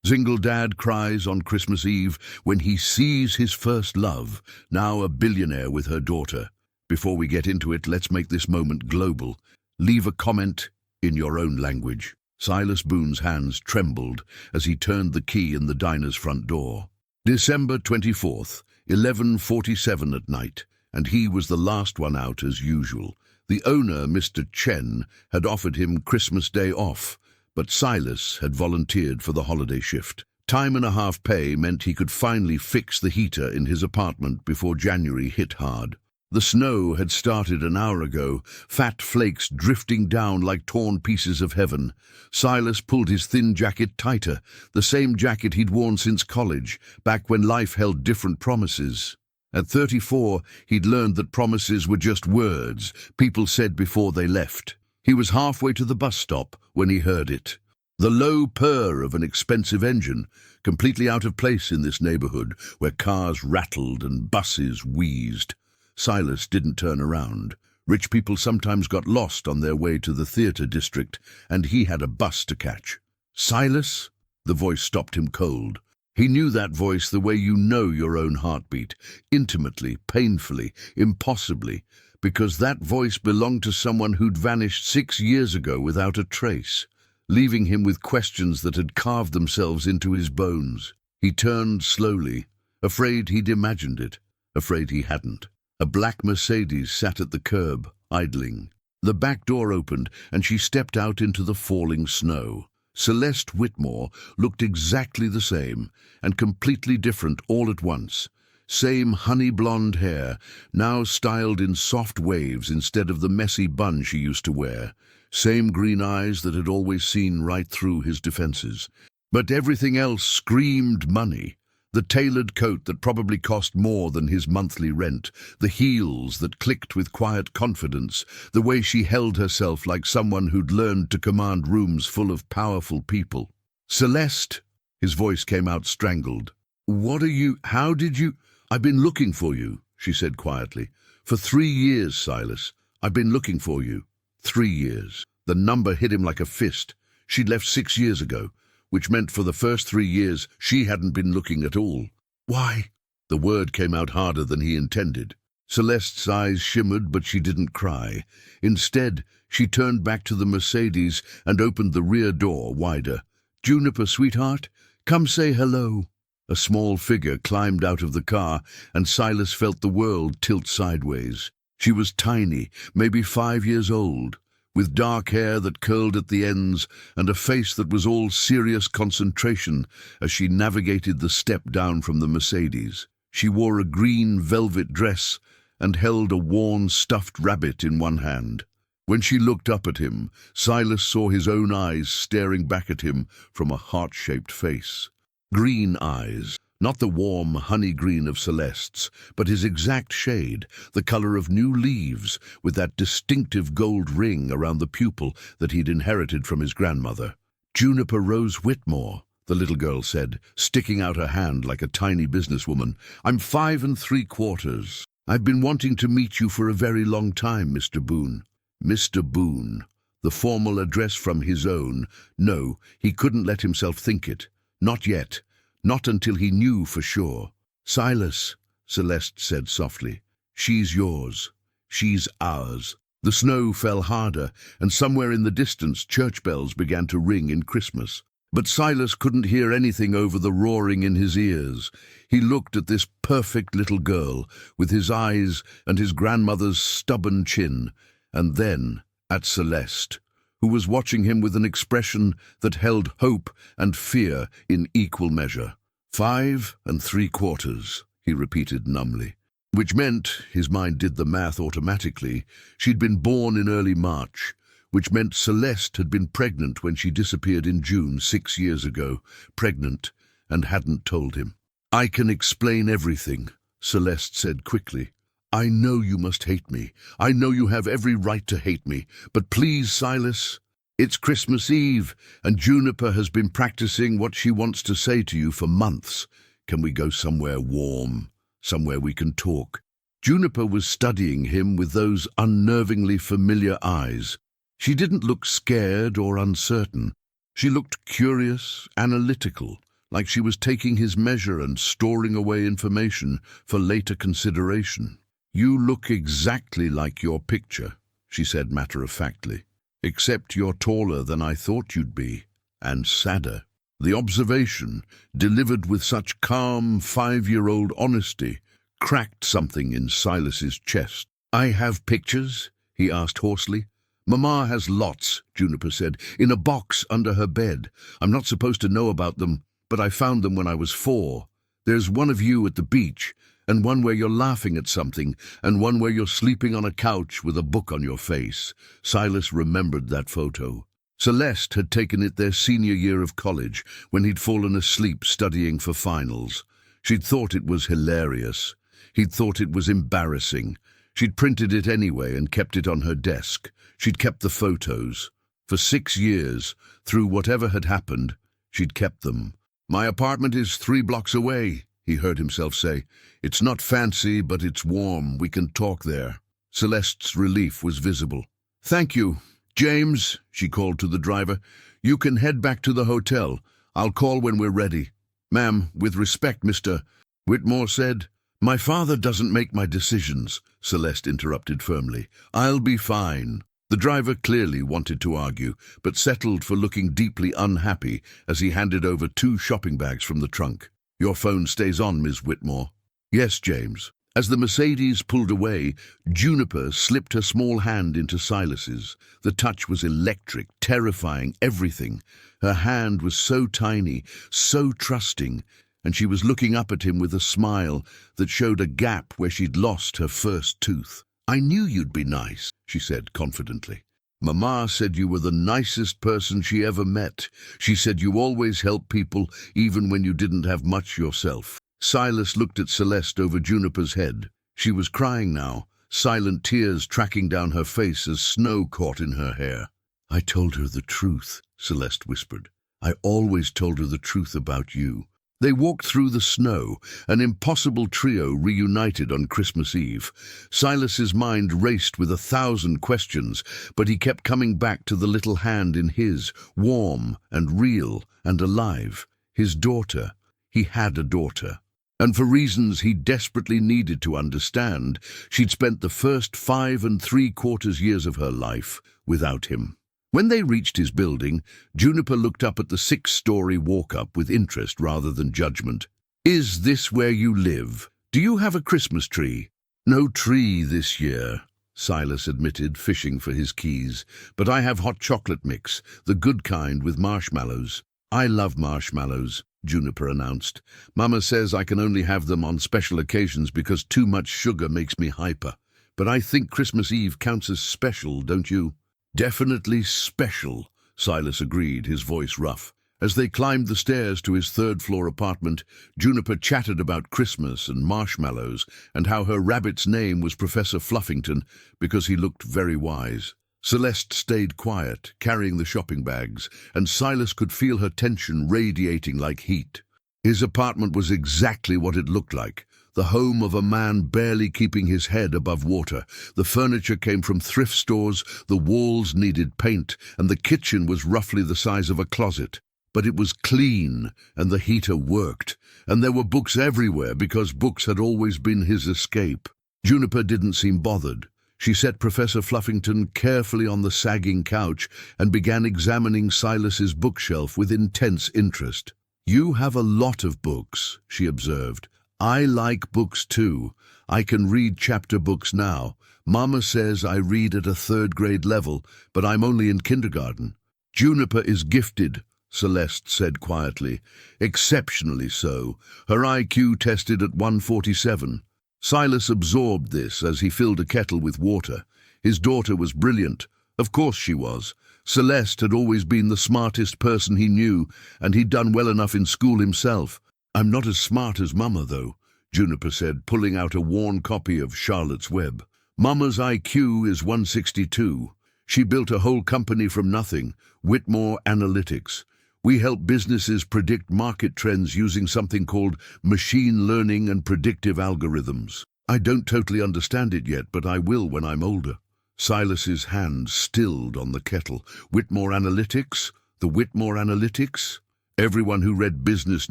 Single dad cries on Christmas Eve when he sees his first love, now a billionaire with her daughter. Before we get into it, let's make this moment global. Leave a comment in your own language. Silas Boone's hands trembled as he turned the key in the diner's front door. December 24th, 11:47 at night, and he was the last one out as usual. The owner, Mr. Chen, had offered him Christmas Day off, but Silas had volunteered for the holiday shift. Time and a half pay meant he could finally fix the heater in his apartment before January hit hard. The snow had started an hour ago, fat flakes drifting down like torn pieces of heaven. Silas pulled his thin jacket tighter, the same jacket he'd worn since college, back when life held different promises. At 34, he'd learned that promises were just words people said before they left. He was halfway to the bus stop when he heard it. The low purr of an expensive engine, completely out of place in this neighborhood where cars rattled and buses wheezed. Silas didn't turn around. Rich people sometimes got lost on their way to the theater district, and he had a bus to catch. "Silas?" The voice stopped him cold. He knew that voice the way you know your own heartbeat, intimately, painfully, impossibly, because that voice belonged to someone who'd vanished 6 years ago without a trace, leaving him with questions that had carved themselves into his bones. He turned slowly, afraid he'd imagined it, afraid he hadn't. A black Mercedes sat at the curb, idling. The back door opened, and she stepped out into the falling snow. Celeste Whitmore looked exactly the same, and completely different all at once. Same honey-blonde hair, now styled in soft waves instead of the messy bun she used to wear. Same green eyes that had always seen right through his defenses. But everything else screamed money. The tailored coat that probably cost more than his monthly rent, the heels that clicked with quiet confidence, the way she held herself like someone who'd learned to command rooms full of powerful people. "Celeste," his voice came out strangled. How did you? "I've been looking for you," she said quietly. "For 3 years, Silas. I've been looking for you. 3 years. The number hit him like a fist. She'd left 6 years ago, which meant for the first 3 years she hadn't been looking at all. "Why?" The word came out harder than he intended. Celeste's eyes shimmered, but she didn't cry. Instead, she turned back to the Mercedes and opened the rear door wider. "Juniper, sweetheart, come say hello." A small figure climbed out of the car, and Silas felt the world tilt sideways. She was tiny, maybe 5 years old, with dark hair that curled at the ends and a face that was all serious concentration as she navigated the step down from the Mercedes. She wore a green velvet dress and held a worn stuffed rabbit in one hand. When she looked up at him, Silas saw his own eyes staring back at him from a heart-shaped face. Green eyes. Not the warm honey green of Celeste's, but his exact shade, the color of new leaves, with that distinctive gold ring around the pupil that he'd inherited from his grandmother. "Juniper Rose Whitmore," the little girl said, sticking out her hand like a tiny businesswoman. "I'm 5 3/4. I've been wanting to meet you for a very long time, Mr. Boone." Mr. Boone. The formal address from his own. No, he couldn't let himself think it. Not yet. Not until he knew for sure. "Silas," Celeste said softly, "she's yours. She's ours." The snow fell harder, and somewhere in the distance church bells began to ring in Christmas. But Silas couldn't hear anything over the roaring in his ears. He looked at this perfect little girl, with his eyes and his grandmother's stubborn chin, and then at Celeste, who was watching him with an expression that held hope and fear in equal measure. 5 3/4, he repeated numbly. Which meant, his mind did the math automatically, she'd been born in early March, which meant Celeste had been pregnant when she disappeared in June 6 years ago, pregnant, and hadn't told him. "I can explain everything," Celeste said quickly. "I know you must hate me. I know you have every right to hate me. But please, Silas, it's Christmas Eve, and Juniper has been practicing what she wants to say to you for months. Can we go somewhere warm, somewhere we can talk?" Juniper was studying him with those unnervingly familiar eyes. She didn't look scared or uncertain. She looked curious, analytical, like she was taking his measure and storing away information for later consideration. "You look exactly like your picture," she said matter-of-factly, "except you're taller than I thought you'd be, and sadder." The observation, delivered with such calm, 5-year-old honesty, cracked something in Silas's chest. "I have pictures?" he asked hoarsely. "Mama has lots," Juniper said, "in a box under her bed. I'm not supposed to know about them, but I found them when I was 4. There's one of you at the beach, and one where you're laughing at something, and one where you're sleeping on a couch with a book on your face." Silas remembered that photo. Celeste had taken it their senior year of college, when he'd fallen asleep studying for finals. She'd thought it was hilarious. He'd thought it was embarrassing. She'd printed it anyway and kept it on her desk. She'd kept the photos. For 6 years, through whatever had happened, she'd kept them. "My apartment is 3 blocks away," he heard himself say. "It's not fancy, but it's warm. We can talk there." Celeste's relief was visible. "Thank you. James," she called to the driver, "you can head back to the hotel. I'll call when we're ready." "Ma'am, with respect, Mr. Whitmore said. "My father doesn't make my decisions," Celeste interrupted firmly. "I'll be fine." The driver clearly wanted to argue, but settled for looking deeply unhappy as he handed over 2 shopping bags from the trunk. "Your phone stays on, Ms. Whitmore." "Yes, James." As the Mercedes pulled away, Juniper slipped her small hand into Silas's. The touch was electric, terrifying, everything. Her hand was so tiny, so trusting, and she was looking up at him with a smile that showed a gap where she'd lost her first tooth. "I knew you'd be nice," she said confidently. "Mama said you were the nicest person she ever met. She said you always help people even when you didn't have much yourself." Silas looked at Celeste over Juniper's head. She was crying now, silent tears tracking down her face as snow caught in her hair. "I told her the truth," Celeste whispered. "I always told her the truth about you." They walked through the snow, an impossible trio reunited on Christmas Eve. Silas's mind raced with 1,000 questions, but he kept coming back to the little hand in his, warm and real and alive. His daughter. He had a daughter. And for reasons he desperately needed to understand, she'd spent the first 5 3/4 years of her life without him. When they reached his building, Juniper looked up at the 6-story walk-up with interest rather than judgment. "Is this where you live? Do you have a Christmas tree?" "No tree this year," Silas admitted, fishing for his keys. "But I have hot chocolate mix, the good kind with marshmallows." "I love marshmallows," Juniper announced. "Mama says I can only have them on special occasions because too much sugar makes me hyper. But I think Christmas Eve counts as special, don't you?" "Definitely special," Silas agreed, his voice rough. As they climbed the stairs to his 3rd-floor apartment, Juniper chatted about Christmas and marshmallows and how her rabbit's name was Professor Fluffington because he looked very wise. Celeste stayed quiet, carrying the shopping bags, and Silas could feel her tension radiating like heat. His apartment was exactly what it looked like. The home of a man barely keeping his head above water. The furniture came from thrift stores, the walls needed paint, and the kitchen was roughly the size of a closet. But it was clean, and the heater worked, and there were books everywhere because books had always been his escape. Juniper didn't seem bothered. She set Professor Fluffington carefully on the sagging couch and began examining Silas's bookshelf with intense interest. "You have a lot of books," she observed. "I like books too. I can read chapter books now. Mama says I read at a 3rd-grade level, but I'm only in kindergarten." "Juniper is gifted," Celeste said quietly. "Exceptionally so. Her IQ tested at 147. Silas absorbed this as he filled a kettle with water. His daughter was brilliant. Of course she was. Celeste had always been the smartest person he knew, and he'd done well enough in school himself. "I'm not as smart as Mama, though," Juniper said, pulling out a worn copy of Charlotte's Web. "Mama's IQ is 162. She built a whole company from nothing, Whitmore Analytics. We help businesses predict market trends using something called machine learning and predictive algorithms. I don't totally understand it yet, but I will when I'm older." Silas's hand stilled on the kettle. "Whitmore Analytics? The Whitmore Analytics?" Everyone who read business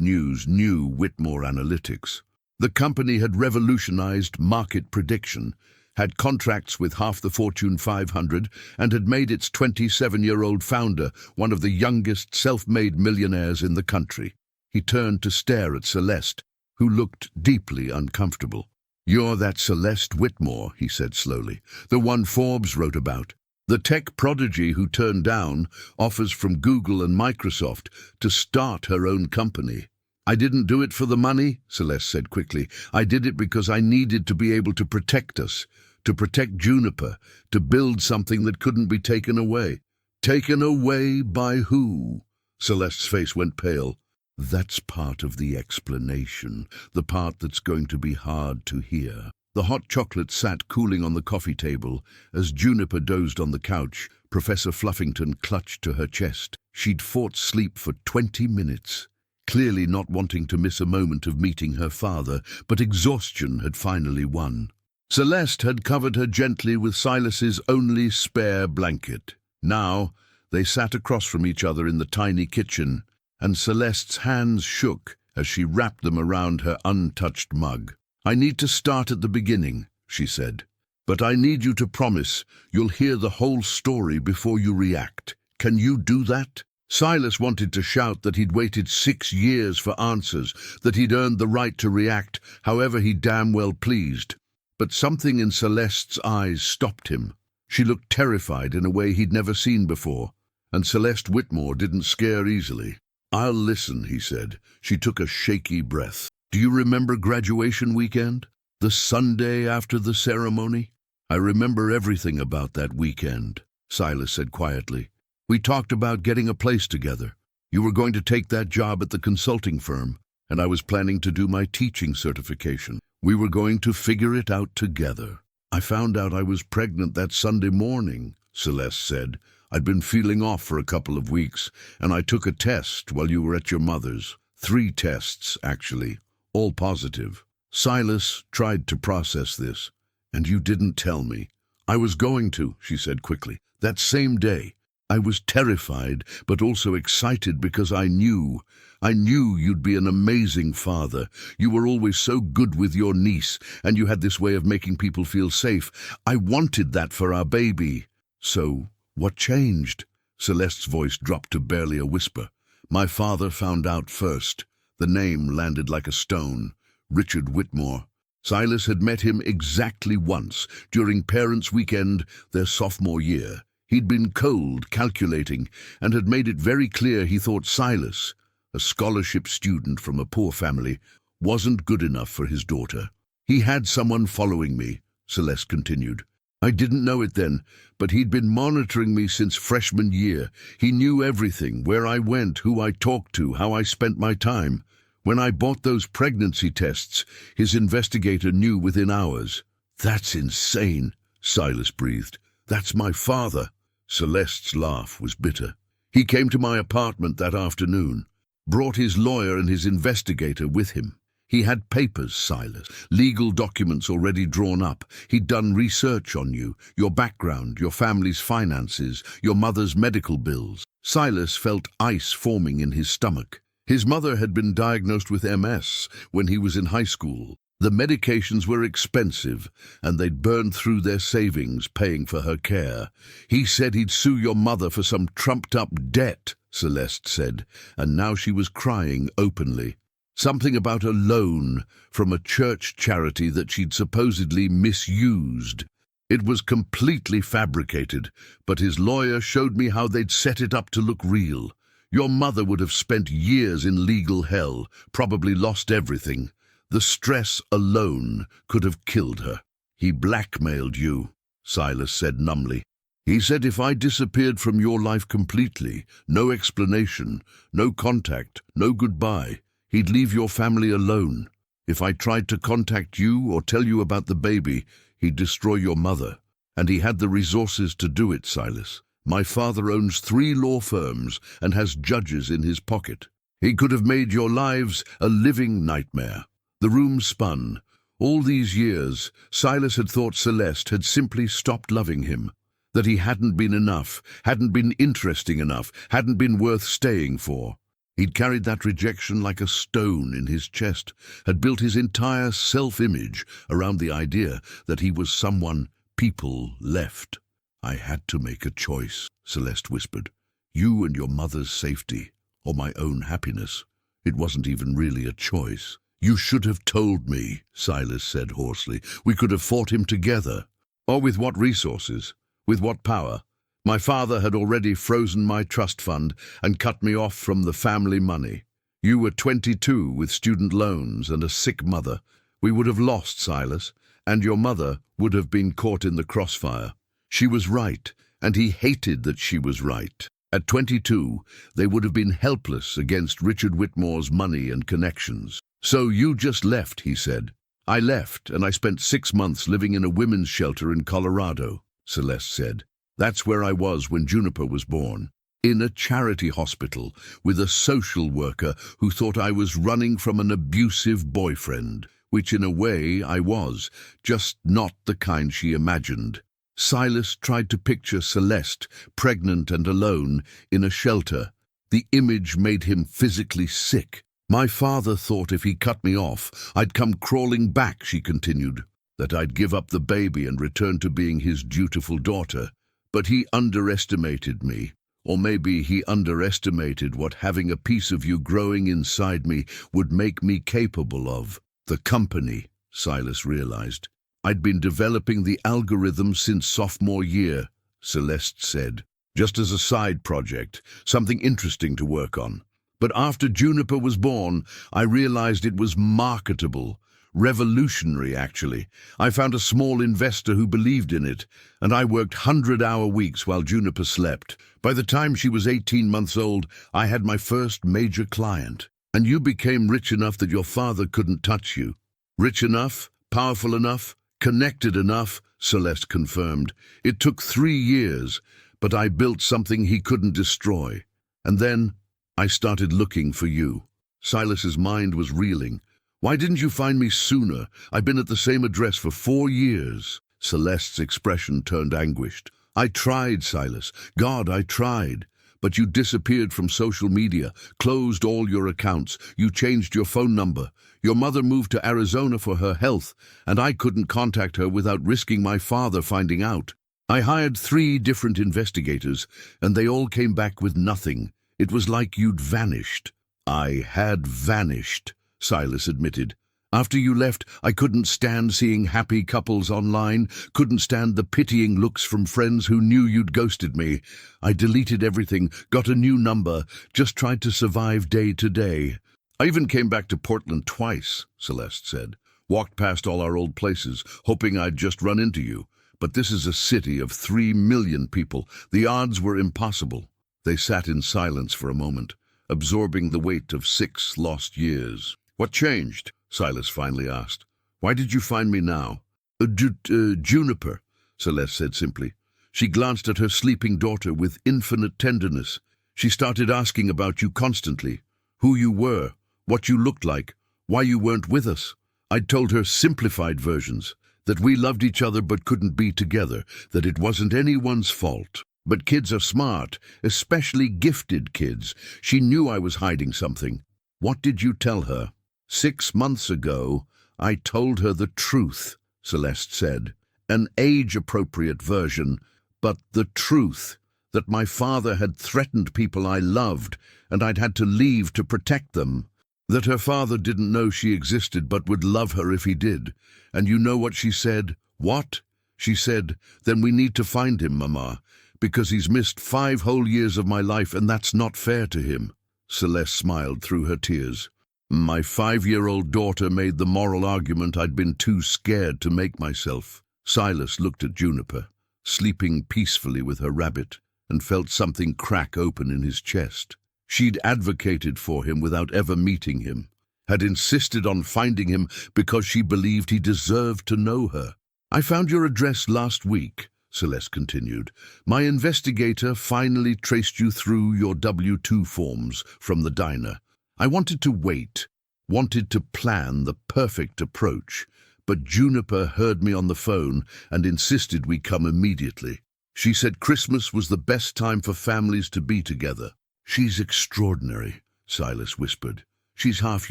news knew Whitmore Analytics. The company had revolutionized market prediction, had contracts with half the Fortune 500, and had made its 27-year-old founder one of the youngest self-made millionaires in the country. He turned to stare at Celeste, who looked deeply uncomfortable. "You're that Celeste Whitmore," he said slowly, "the one Forbes wrote about. The tech prodigy who turned down offers from Google and Microsoft to start her own company." "I didn't do it for the money," Celeste said quickly. "I did it because I needed to be able to protect us, to protect Juniper, to build something that couldn't be taken away." "Taken away by who?" Celeste's face went pale. "That's part of the explanation, the part that's going to be hard to hear." The hot chocolate sat cooling on the coffee table. As Juniper dozed on the couch, Professor Fluffington clutched to her chest. She'd fought sleep for 20 minutes, clearly not wanting to miss a moment of meeting her father, but exhaustion had finally won. Celeste had covered her gently with Silas's only spare blanket. Now they sat across from each other in the tiny kitchen, and Celeste's hands shook as she wrapped them around her untouched mug. "I need to start at the beginning," she said. "But I need you to promise you'll hear the whole story before you react. Can you do that?" Silas wanted to shout that he'd waited 6 years for answers, that he'd earned the right to react however he damn well pleased. But something in Celeste's eyes stopped him. She looked terrified in a way he'd never seen before, and Celeste Whitmore didn't scare easily. "I'll listen," he said. She took a shaky breath. "Do you remember graduation weekend? The Sunday after the ceremony?" "I remember everything about that weekend," Silas said quietly. "We talked about getting a place together. You were going to take that job at the consulting firm, and I was planning to do my teaching certification. We were going to figure it out together. I found out I was pregnant that Sunday morning," Celeste said. "I'd been feeling off for a couple of weeks, and I took a test while you were at your mother's. 3 tests, actually, all positive." Silas tried to process this. "And you didn't tell me." "I was going to," she said quickly, "that same day. I was terrified, but also excited because I knew you'd be an amazing father. You were always so good with your niece, and you had this way of making people feel safe. I wanted that for our baby." "So, what changed?" Celeste's voice dropped to barely a whisper. "My father found out first." The name landed like a stone. Richard Whitmore. Silas had met him exactly once, during Parents' Weekend, their sophomore year. He'd been cold, calculating, and had made it very clear he thought Silas, a scholarship student from a poor family, wasn't good enough for his daughter. "He had someone following me," Celeste continued. "I didn't know it then, but he'd been monitoring me since freshman year. He knew everything, where I went, who I talked to, how I spent my time. When I bought those pregnancy tests, his investigator knew within hours." "That's insane," Silas breathed. "That's my father." Celeste's laugh was bitter. "He came to my apartment that afternoon, brought his lawyer and his investigator with him. He had papers, Silas, legal documents already drawn up. He'd done research on you, your background, your family's finances, your mother's medical bills." Silas felt ice forming in his stomach. His mother had been diagnosed with MS when he was in high school. The medications were expensive, and they'd burned through their savings paying for her care. "He said he'd sue your mother for some trumped-up debt," Celeste said, and now she was crying openly. Something about a loan from a church charity that she'd supposedly misused. It was completely fabricated, but his lawyer showed me how they'd set it up to look real. Your mother would have spent years in legal hell, probably lost everything. The stress alone could have killed her. "He blackmailed you," Silas said numbly. "He said if I disappeared from your life completely, no explanation, no contact, no goodbye, he'd leave your family alone. If I tried to contact you or tell you about the baby, he'd destroy your mother. And he had the resources to do it, Silas. My father owns 3 law firms and has judges in his pocket. He could have made your lives a living nightmare." The room spun. All these years, Silas had thought Celeste had simply stopped loving him, that he hadn't been enough, hadn't been interesting enough, hadn't been worth staying for. He'd carried that rejection like a stone in his chest, had built his entire self-image around the idea that he was someone people left. "I had to make a choice," Celeste whispered. "You and your mother's safety, or my own happiness. It wasn't even really a choice." "You should have told me," Silas said hoarsely. "We could have fought him together." "Or with what resources? With what power? My father had already frozen my trust fund and cut me off from the family money. You were 22 with student loans and a sick mother. We would have lost, Silas, and your mother would have been caught in the crossfire." She was right, and he hated that she was right. At 22, they would have been helpless against Richard Whitmore's money and connections. "So you just left," he said. "I left, and I spent 6 months living in a women's shelter in Colorado," Celeste said. "That's where I was when Juniper was born. In a charity hospital with a social worker who thought I was running from an abusive boyfriend, which in a way I was, just not the kind she imagined." Silas tried to picture Celeste, pregnant and alone, in a shelter. The image made him physically sick. "My father thought if he cut me off, I'd come crawling back," she continued, "that I'd give up the baby and return to being his dutiful daughter. But he underestimated me, or maybe he underestimated what having a piece of you growing inside me would make me capable of." "The company," Silas realized. "I'd been developing the algorithm since sophomore year," Celeste said, "just as a side project, something interesting to work on. But after Juniper was born, I realized it was marketable, revolutionary actually. I found a small investor who believed in it, and I worked 100-hour weeks while Juniper slept. By the time she was 18 months old, I had my first major client. And you became rich enough that your father couldn't touch you." "Rich enough, powerful enough, connected enough," Celeste confirmed. "It took 3 years, but I built something he couldn't destroy. And then I started looking for you." Silas's mind was reeling. "Why didn't you find me sooner? I've been at the same address for 4 years. Celeste's expression turned anguished. "I tried, Silas. God, I tried. But you disappeared from social media, closed all your accounts, you changed your phone number. Your mother moved to Arizona for her health, and I couldn't contact her without risking my father finding out. I hired 3 different investigators, and they all came back with nothing. It was like you'd vanished." "I had vanished," Silas admitted. "After you left, I couldn't stand seeing happy couples online, couldn't stand the pitying looks from friends who knew you'd ghosted me. I deleted everything, got a new number, just tried to survive day to day. I even came back to Portland twice," Celeste said. "Walked past all our old places, hoping I'd just run into you. But this is a city of 3 million people. The odds were impossible." They sat in silence for a moment, absorbing the weight of 6 lost years. "What changed?" Silas finally asked. "Why did you find me now?" Juniper," Celeste said simply. She glanced at her sleeping daughter with infinite tenderness. "She started asking about you constantly. Who you were, what you looked like, why you weren't with us. I'd told her simplified versions, that we loved each other but couldn't be together, that it wasn't anyone's fault. But kids are smart, especially gifted kids. She knew I was hiding something." "What did you tell her?" 6 months ago, I told her the truth," Celeste said. "An age-appropriate version, but the truth, that my father had threatened people I loved, and I'd had to leave to protect them. That her father didn't know she existed but would love her if he did. And you know what she said?" "What?" "She said, 'Then we need to find him, Mama, because he's missed 5 whole years of my life and that's not fair to him.'" Celeste smiled through her tears. "My 5-year-old daughter made the moral argument I'd been too scared to make myself." Silas looked at Juniper, sleeping peacefully with her rabbit, and felt something crack open in his chest. She'd advocated for him without ever meeting him, had insisted on finding him because she believed he deserved to know her. "I found your address last week," Celeste continued. "My investigator finally traced you through your W-2 forms from the diner. I wanted to wait, wanted to plan the perfect approach, but Juniper heard me on the phone and insisted we come immediately. She said Christmas was the best time for families to be together. She's extraordinary, Silas whispered. She's half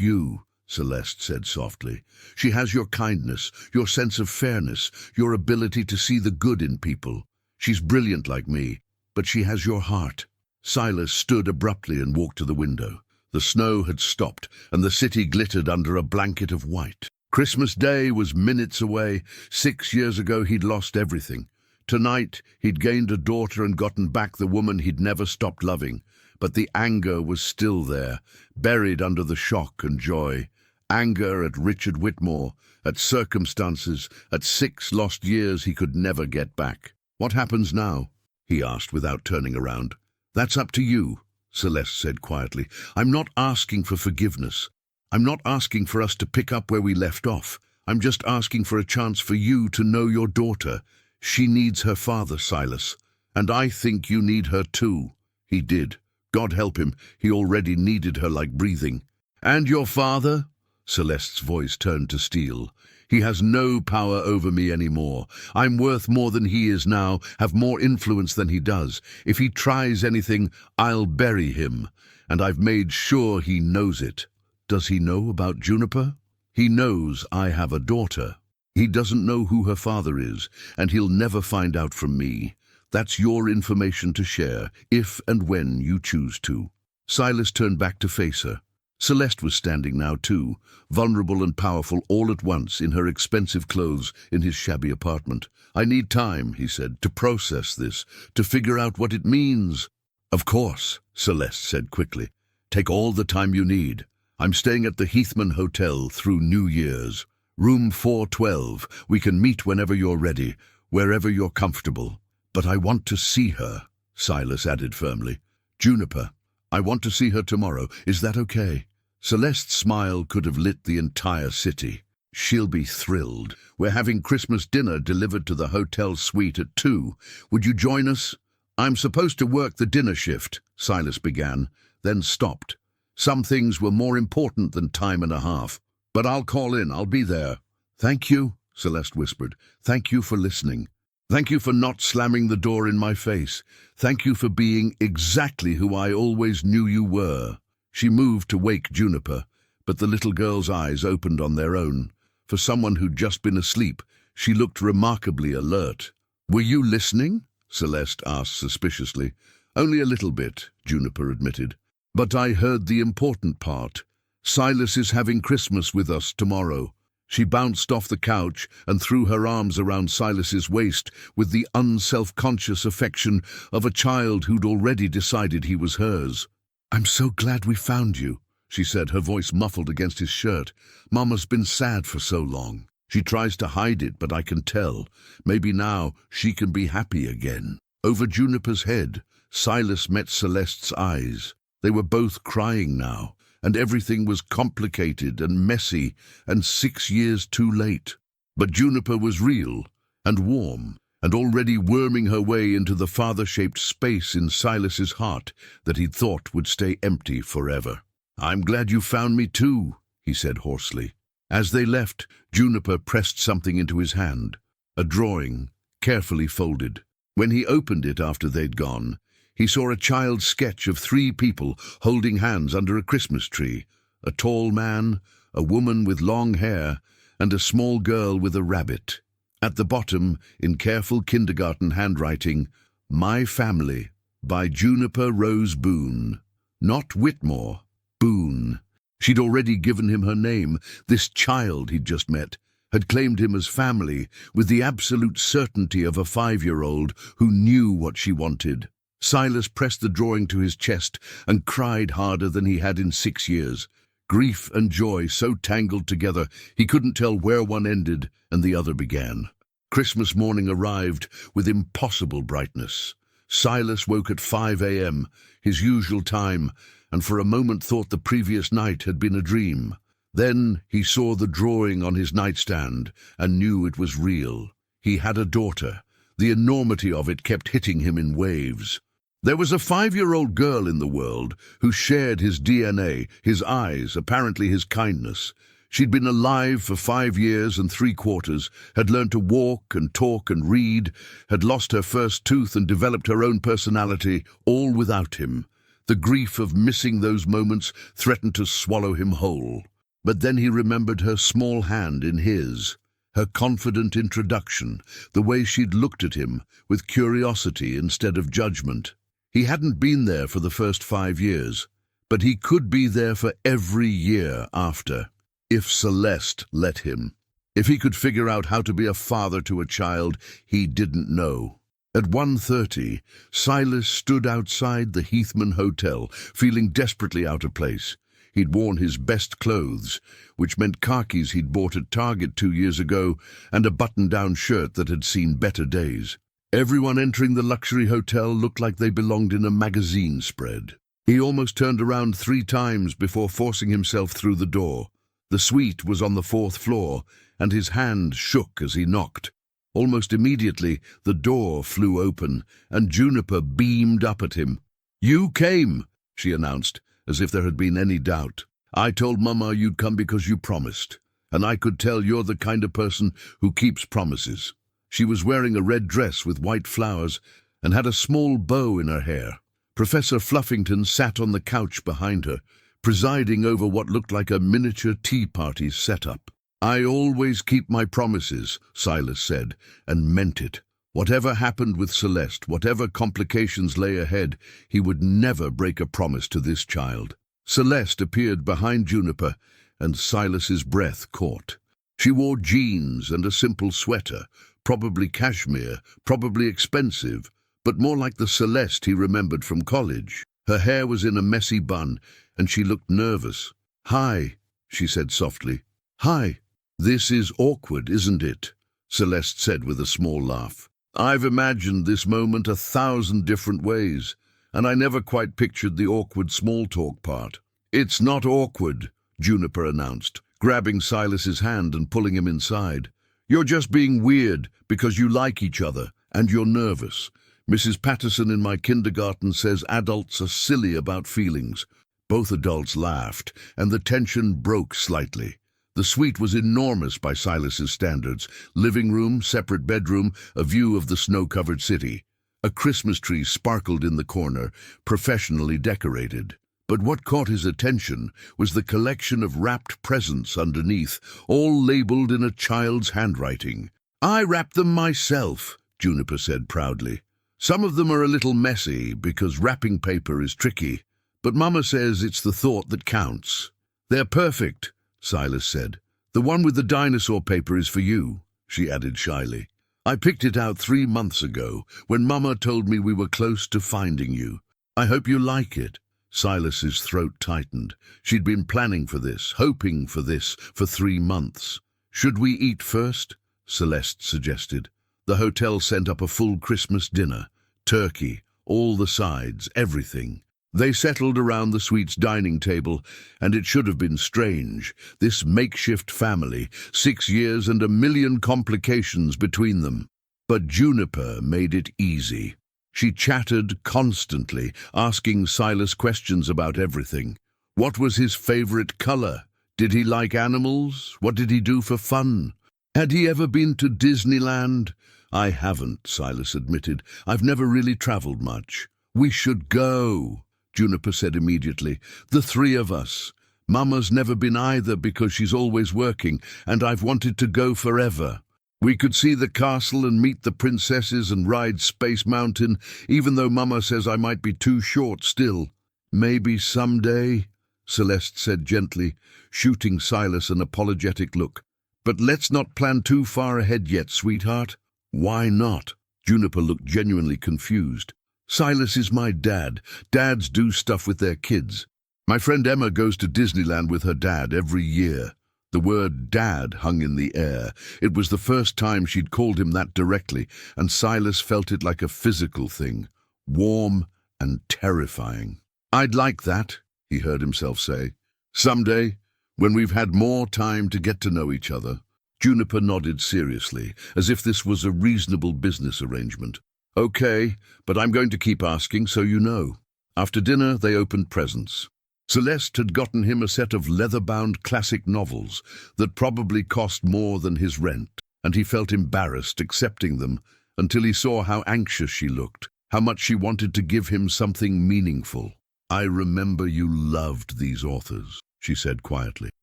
you, Celeste said softly. She has your kindness, your sense of fairness, your ability to see the good in people. She's brilliant like me, but she has your heart. Silas stood abruptly and walked to the window. The snow had stopped, and the city glittered under a blanket of white. Christmas Day was minutes away. 6 years ago he'd lost everything. Tonight he'd gained a daughter and gotten back the woman he'd never stopped loving. But the anger was still there, buried under the shock and joy. Anger at Richard Whitmore, at circumstances, at 6 lost years he could never get back. What happens now? He asked without turning around. That's up to you, Celeste said quietly. I'm not asking for forgiveness. I'm not asking for us to pick up where we left off. I'm just asking for a chance for you to know your daughter. She needs her father, Silas. And I think you need her too. He did. God help him, he already needed her like breathing. And your father? Celeste's voice turned to steel. He has no power over me anymore. I'm worth more than he is now, have more influence than he does. If he tries anything, I'll bury him. And I've made sure he knows it. Does he know about Juniper? He knows I have a daughter. He doesn't know who her father is, and he'll never find out from me. That's your information to share, if and when you choose to. Silas turned back to face her. Celeste was standing now too, vulnerable and powerful all at once in her expensive clothes in his shabby apartment. I need time, he said, to process this, to figure out what it means. Of course, Celeste said quickly. Take all the time you need. I'm staying at the Heathman Hotel through New Year's. Room 412. We can meet whenever you're ready, wherever you're comfortable. But I want to see her, Silas added firmly. Juniper, I want to see her tomorrow. Is that okay? Celeste's smile could have lit the entire city. She'll be thrilled. We're having Christmas dinner delivered to the hotel suite at 2. Would you join us? I'm supposed to work the dinner shift, Silas began, then stopped. Some things were more important than time and a half. But I'll call in. I'll be there. Thank you, Celeste whispered. Thank you for listening. Thank you for not slamming the door in my face. Thank you for being exactly who I always knew you were. She moved to wake Juniper, but the little girl's eyes opened on their own. For someone who'd just been asleep, she looked remarkably alert. Were you listening? Celeste asked suspiciously. Only a little bit, Juniper admitted. But I heard the important part. Silas is having Christmas with us tomorrow. She bounced off the couch and threw her arms around Silas's waist with the unself-conscious affection of a child who'd already decided he was hers. I'm so glad we found you, she said, her voice muffled against his shirt. Mama's been sad for so long. She tries to hide it, but I can tell. Maybe now she can be happy again. Over Juniper's head, Silas met Celeste's eyes. They were both crying now, and everything was complicated and messy and 6 years too late. But Juniper was real and warm and already worming her way into the father-shaped space in Silas's heart that he'd thought would stay empty forever. I'm glad you found me too, he said hoarsely. As they left, Juniper pressed something into his hand, a drawing, carefully folded. When he opened it after they'd gone, he saw a child's sketch of 3 people holding hands under a Christmas tree, a tall man, a woman with long hair, and a small girl with a rabbit. At the bottom, in careful kindergarten handwriting, My Family, by Juniper Rose Boone. Not Whitmore, Boone. She'd already given him her name. This child he'd just met had claimed him as family with the absolute certainty of a 5-year-old who knew what she wanted. Silas pressed the drawing to his chest and cried harder than he had in 6 years. Grief and joy so tangled together he couldn't tell where one ended and the other began. Christmas morning arrived with impossible brightness. Silas woke at 5 a.m., his usual time, and for a moment thought the previous night had been a dream. Then he saw the drawing on his nightstand and knew it was real. He had a daughter. The enormity of it kept hitting him in waves. There was a 5-year-old girl in the world who shared his DNA, his eyes, apparently his kindness. She'd been alive for 5 years and 3/4, had learned to walk and talk and read, had lost her first tooth and developed her own personality, all without him. The grief of missing those moments threatened to swallow him whole. But then he remembered her small hand in his, her confident introduction, the way she'd looked at him with curiosity instead of judgment. He hadn't been there for the first 5 years, but he could be there for every year after, if Celeste let him. If he could figure out how to be a father to a child he didn't know. At 1:30, Silas stood outside the Heathman Hotel, feeling desperately out of place. He'd worn his best clothes, which meant khakis he'd bought at Target 2 years ago, and a button-down shirt that had seen better days. Everyone entering the luxury hotel looked like they belonged in a magazine spread. He almost turned around 3 times before forcing himself through the door. The suite was on the 4th floor, and his hand shook as he knocked. Almost immediately, the door flew open, and Juniper beamed up at him. "You came," she announced, as if there had been any doubt. "I told Mama you'd come because you promised, and I could tell you're the kind of person who keeps promises." She was wearing a red dress with white flowers and had a small bow in her hair. Professor Fluffington sat on the couch behind her, presiding over what looked like a miniature tea party setup. "I always keep my promises," Silas said, and meant it. Whatever happened with Celeste, whatever complications lay ahead, he would never break a promise to this child. Celeste appeared behind Juniper, and Silas's breath caught. She wore jeans and a simple sweater, probably cashmere, probably expensive, but more like the Celeste he remembered from college. Her hair was in a messy bun, and she looked nervous. "Hi," she said softly. "Hi. This is awkward, isn't it?" Celeste said with a small laugh. "I've imagined this moment 1,000 different ways, and I never quite pictured the awkward small talk part." "It's not awkward," Juniper announced, grabbing Silas's hand and pulling him inside. "You're just being weird because you like each other, and you're nervous. Mrs. Patterson in my kindergarten says adults are silly about feelings." Both adults laughed, and the tension broke slightly. The suite was enormous by Silas's standards. Living room, separate bedroom, a view of the snow-covered city. A Christmas tree sparkled in the corner, professionally decorated. But what caught his attention was the collection of wrapped presents underneath, all labeled in a child's handwriting. "I wrapped them myself," Juniper said proudly. "Some of them are a little messy because wrapping paper is tricky, but Mama says it's the thought that counts." "They're perfect," Silas said. "The one with the dinosaur paper is for you," she added shyly. "I picked it out 3 months ago, when Mama told me we were close to finding you. I hope you like it." Silas's throat tightened. She'd been planning for this, hoping for this, for 3 months. "Should we eat first?" Celeste suggested. The hotel sent up a full Christmas dinner. Turkey, all the sides, everything. They settled around the suite's dining table, and it should have been strange. This makeshift family, 6 years and a million complications between them. But Juniper made it easy. She chattered constantly, asking Silas questions about everything. What was his favorite color? Did he like animals? What did he do for fun? Had he ever been to Disneyland? "I haven't," Silas admitted. "I've never really traveled much." "We should go," Juniper said immediately. "The 3 of us. Mama's never been either because she's always working, and I've wanted to go forever. We could see the castle and meet the princesses and ride Space Mountain, even though Mama says I might be too short still." "Maybe someday," Celeste said gently, shooting Silas an apologetic look. "But let's not plan too far ahead yet, sweetheart." "Why not?" Juniper looked genuinely confused. "Silas is my dad. Dads do stuff with their kids. My friend Emma goes to Disneyland with her dad every year." The word dad hung in the air. It was the first time she'd called him that directly, and Silas felt it like a physical thing, warm and terrifying. "I'd like that," he heard himself say. "Someday, when we've had more time to get to know each other." Juniper nodded seriously, as if this was a reasonable business arrangement. "Okay, but I'm going to keep asking so you know." After dinner, they opened presents. Celeste had gotten him a set of leather-bound classic novels that probably cost more than his rent, and he felt embarrassed accepting them until he saw how anxious she looked, how much she wanted to give him something meaningful. I remember you loved these authors, she said quietly.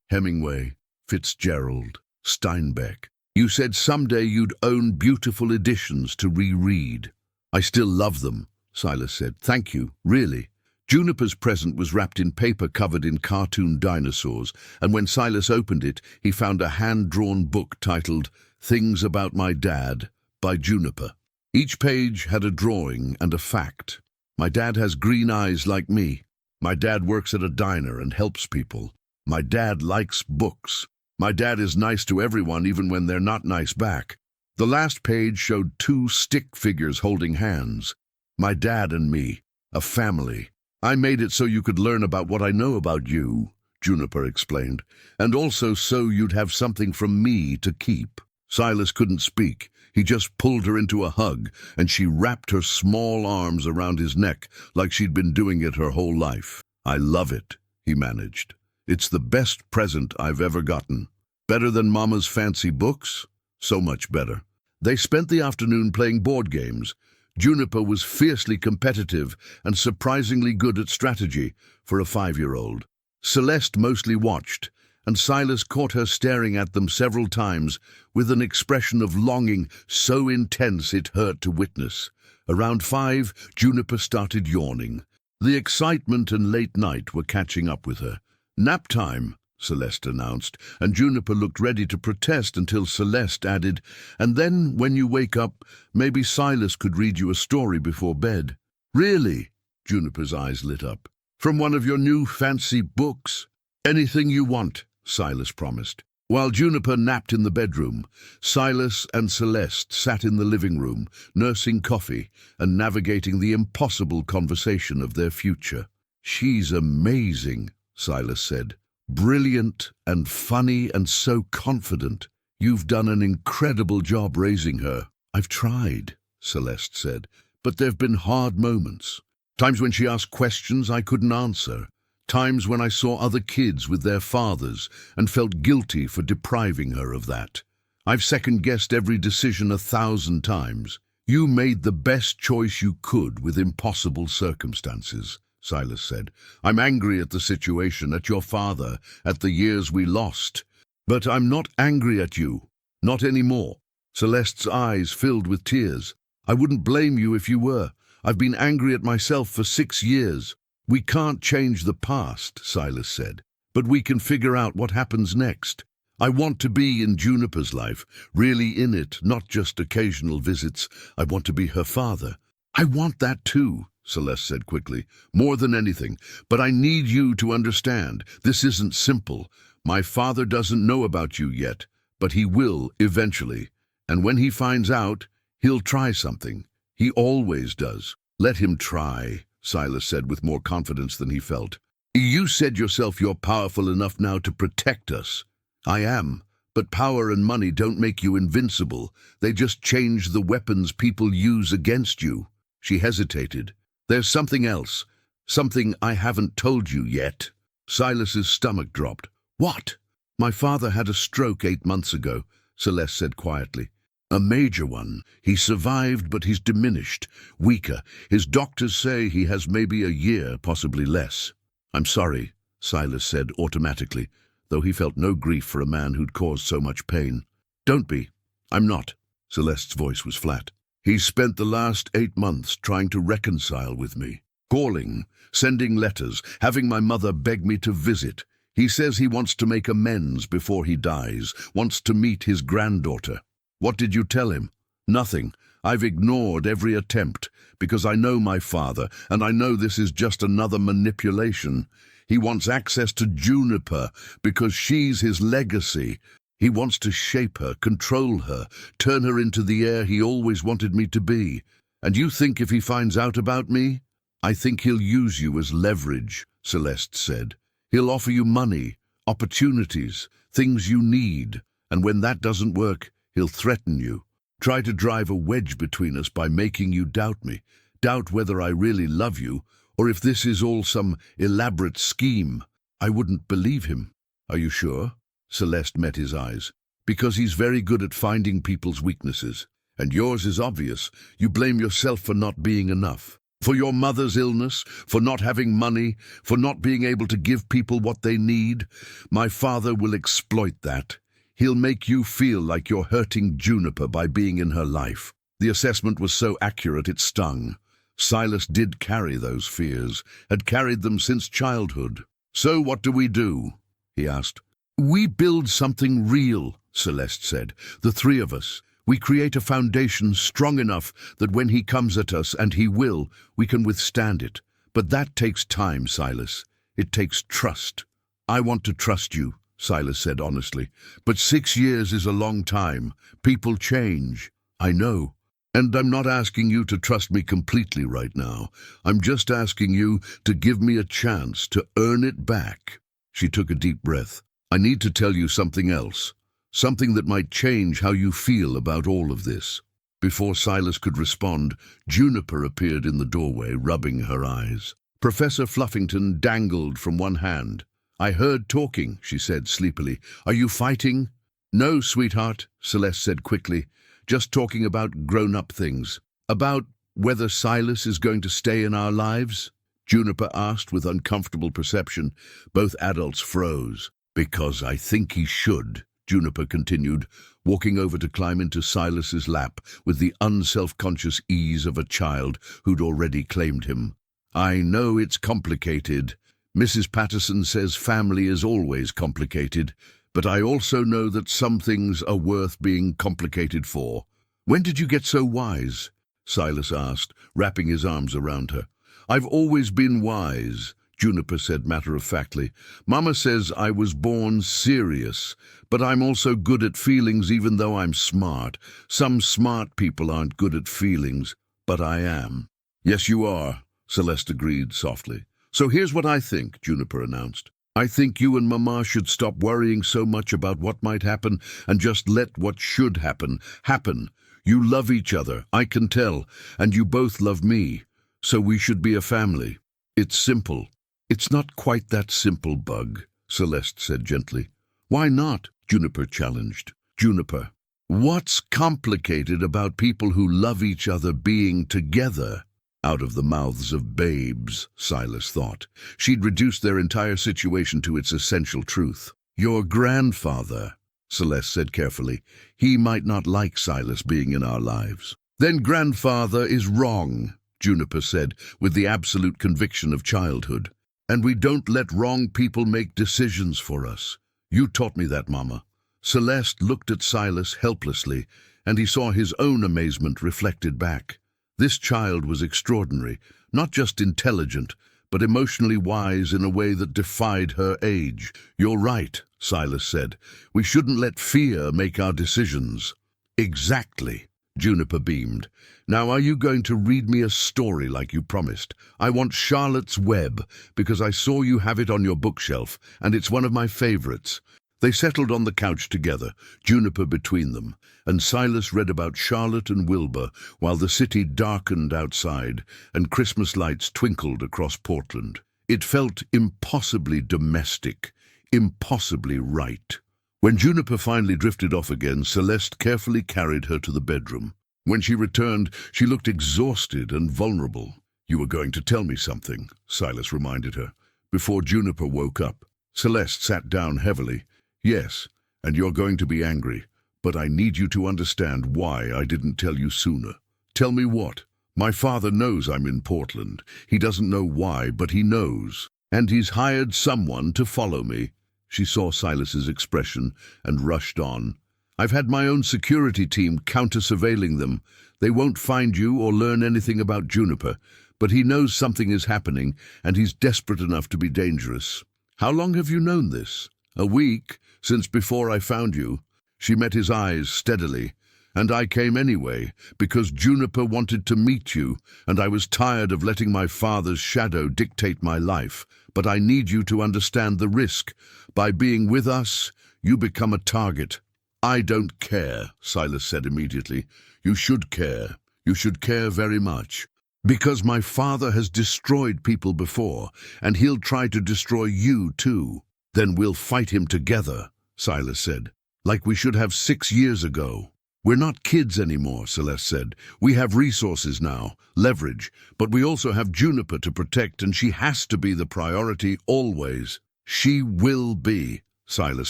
Hemingway, Fitzgerald, Steinbeck. You said someday you'd own beautiful editions to reread. I still love them, Silas said. Thank you, really. Juniper's present was wrapped in paper covered in cartoon dinosaurs, and when Silas opened it, he found a hand-drawn book titled Things About My Dad by Juniper. Each page had a drawing and a fact. My dad has green eyes like me. My dad works at a diner and helps people. My dad likes books. My dad is nice to everyone even when they're not nice back. The last page showed two stick figures holding hands. My dad and me, a family. I made it so you could learn about what I know about you, Juniper explained, and also so you'd have something from me to keep. Silas couldn't speak. He just pulled her into a hug, and she wrapped her small arms around his neck like she'd been doing it her whole life. I love it, he managed. It's the best present I've ever gotten. Better than Mama's fancy books? So much better. They spent the afternoon playing board games. Juniper was fiercely competitive and surprisingly good at strategy for a 5-year-old. Celeste mostly watched, and Silas caught her staring at them several times with an expression of longing so intense it hurt to witness. Around 5, Juniper started yawning. The excitement and late night were catching up with her. Nap time, Celeste announced, and Juniper looked ready to protest until Celeste added, and then, when you wake up, maybe Silas could read you a story before bed. Really? Juniper's eyes lit up. From one of your new fancy books? Anything you want, Silas promised. While Juniper napped in the bedroom, Silas and Celeste sat in the living room, nursing coffee and navigating the impossible conversation of their future. She's amazing, Silas said. Brilliant and funny and so confident. You've done an incredible job raising her. I've tried, Celeste said, but there've been hard moments. Times when she asked questions I couldn't answer. Times when I saw other kids with their fathers and felt guilty for depriving her of that. I've second-guessed every decision 1,000 times. You made the best choice you could with impossible circumstances, Silas said. I'm angry at the situation, at your father, at the years we lost. But I'm not angry at you. Not anymore. Celeste's eyes filled with tears. I wouldn't blame you if you were. I've been angry at myself for 6 years. We can't change the past, Silas said, but we can figure out what happens next. I want to be in Juniper's life, really in it, not just occasional visits. I want to be her father. I want that too, Celeste said quickly, more than anything. But I need you to understand, this isn't simple. My father doesn't know about you yet, but he will eventually. And when he finds out, he'll try something. He always does. Let him try, Silas said with more confidence than he felt. You said yourself you're powerful enough now to protect us. I am, but power and money don't make you invincible. They just change the weapons people use against you. She hesitated. There's something else, something I haven't told you yet. Silas's stomach dropped. What? My father had a stroke 8 months ago, Celeste said quietly. A major one. He survived, but he's diminished, weaker. His doctors say he has maybe a year, possibly less. I'm sorry, Silas said automatically, though he felt no grief for a man who'd caused so much pain. Don't be. I'm not. Celeste's voice was flat. He's spent the last 8 months trying to reconcile with me. Calling, sending letters, having my mother beg me to visit. He says he wants to make amends before he dies, wants to meet his granddaughter. What did you tell him? Nothing. I've ignored every attempt, because I know my father, and I know this is just another manipulation. He wants access to Juniper, because she's his legacy. He wants to shape her, control her, turn her into the heir he always wanted me to be. And you think if he finds out about me? I think he'll use you as leverage, Celeste said. He'll offer you money, opportunities, things you need, and when that doesn't work, he'll threaten you, try to drive a wedge between us by making you doubt me, doubt whether I really love you, or if this is all some elaborate scheme. I wouldn't believe him. Are you sure? Celeste met his eyes. Because he's very good at finding people's weaknesses. And yours is obvious. You blame yourself for not being enough. For your mother's illness, for not having money, for not being able to give people what they need. My father will exploit that. He'll make you feel like you're hurting Juniper by being in her life. The assessment was so accurate it stung. Silas did carry those fears, had carried them since childhood. "So what do we do?" he asked. "We build something real," Celeste said. "The three of us. We create a foundation strong enough that when he comes at us, and he will, we can withstand it. But that takes time, Silas. It takes trust." "I want to trust you," Silas said honestly. "But 6 years is a long time. People change." "I know. And I'm not asking you to trust me completely right now. I'm just asking you to give me a chance to earn it back." She took a deep breath. "I need to tell you something else. Something that might change how you feel about all of this." Before Silas could respond, Juniper appeared in the doorway, rubbing her eyes. Professor Fluffington dangled from one hand. "I heard talking," she said sleepily. "Are you fighting?" "No, sweetheart," Celeste said quickly. "Just talking about grown-up things." "About whether Silas is going to stay in our lives?" Juniper asked with uncomfortable perception. Both adults froze. "Because I think he should," Juniper continued, walking over to climb into Silas's lap with the unself-conscious ease of a child who'd already claimed him. "I know it's complicated. Mrs. Patterson says family is always complicated, but I also know that some things are worth being complicated for." "When did you get so wise?" Silas asked, wrapping his arms around her. "I've always been wise," Juniper said matter-of-factly. "Mama says I was born serious, but I'm also good at feelings even though I'm smart. Some smart people aren't good at feelings, but I am." "Yes, you are," Celeste agreed softly. "So here's what I think," Juniper announced. "I think you and Mama should stop worrying so much about what might happen and just let what should happen, happen. You love each other, I can tell, and you both love me, so we should be a family. It's simple." "It's not quite that simple, Bug," Celeste said gently. "Why not?" Juniper challenged. "Juniper, what's complicated about people who love each other being together?" Out of the mouths of babes, Silas thought. She'd reduced their entire situation to its essential truth. "Your grandfather," Celeste said carefully. "He might not like Silas being in our lives." "Then grandfather is wrong," Juniper said, with the absolute conviction of childhood. "And we don't let wrong people make decisions for us. You taught me that, Mama." Celeste looked at Silas helplessly, and he saw his own amazement reflected back. This child was extraordinary, not just intelligent, but emotionally wise in a way that defied her age. "You're right," Silas said. "We shouldn't let fear make our decisions." "Exactly," Juniper beamed. "Now are you going to read me a story like you promised? I want Charlotte's Web, because I saw you have it on your bookshelf, and it's one of my favorites." They settled on the couch together, Juniper between them, and Silas read about Charlotte and Wilbur while the city darkened outside and Christmas lights twinkled across Portland. It felt impossibly domestic, impossibly right. When Juniper finally drifted off again, Celeste carefully carried her to the bedroom. When she returned, she looked exhausted and vulnerable. "You were going to tell me something," Silas reminded her, before Juniper woke up. Celeste sat down heavily. "Yes, and you're going to be angry, but I need you to understand why I didn't tell you sooner." "Tell me what?" "My father knows I'm in Portland. He doesn't know why, but he knows. And he's hired someone to follow me." She saw Silas's expression and rushed on. "I've had my own security team counter-surveilling them. They won't find you or learn anything about Juniper, but he knows something is happening, and he's desperate enough to be dangerous." "How long have you known this?" "A week, since before I found you." She met his eyes steadily. "And I came anyway, because Juniper wanted to meet you, and I was tired of letting my father's shadow dictate my life. But I need you to understand the risk. By being with us, you become a target." "I don't care," Silas said immediately. "You should care. You should care very much. Because my father has destroyed people before, and he'll try to destroy you too." "Then we'll fight him together," Silas said, "like we should have 6 years ago." We're not kids anymore, Celeste said. We have resources now, leverage, but we also have Juniper to protect, and she has to be the priority always. She will be, Silas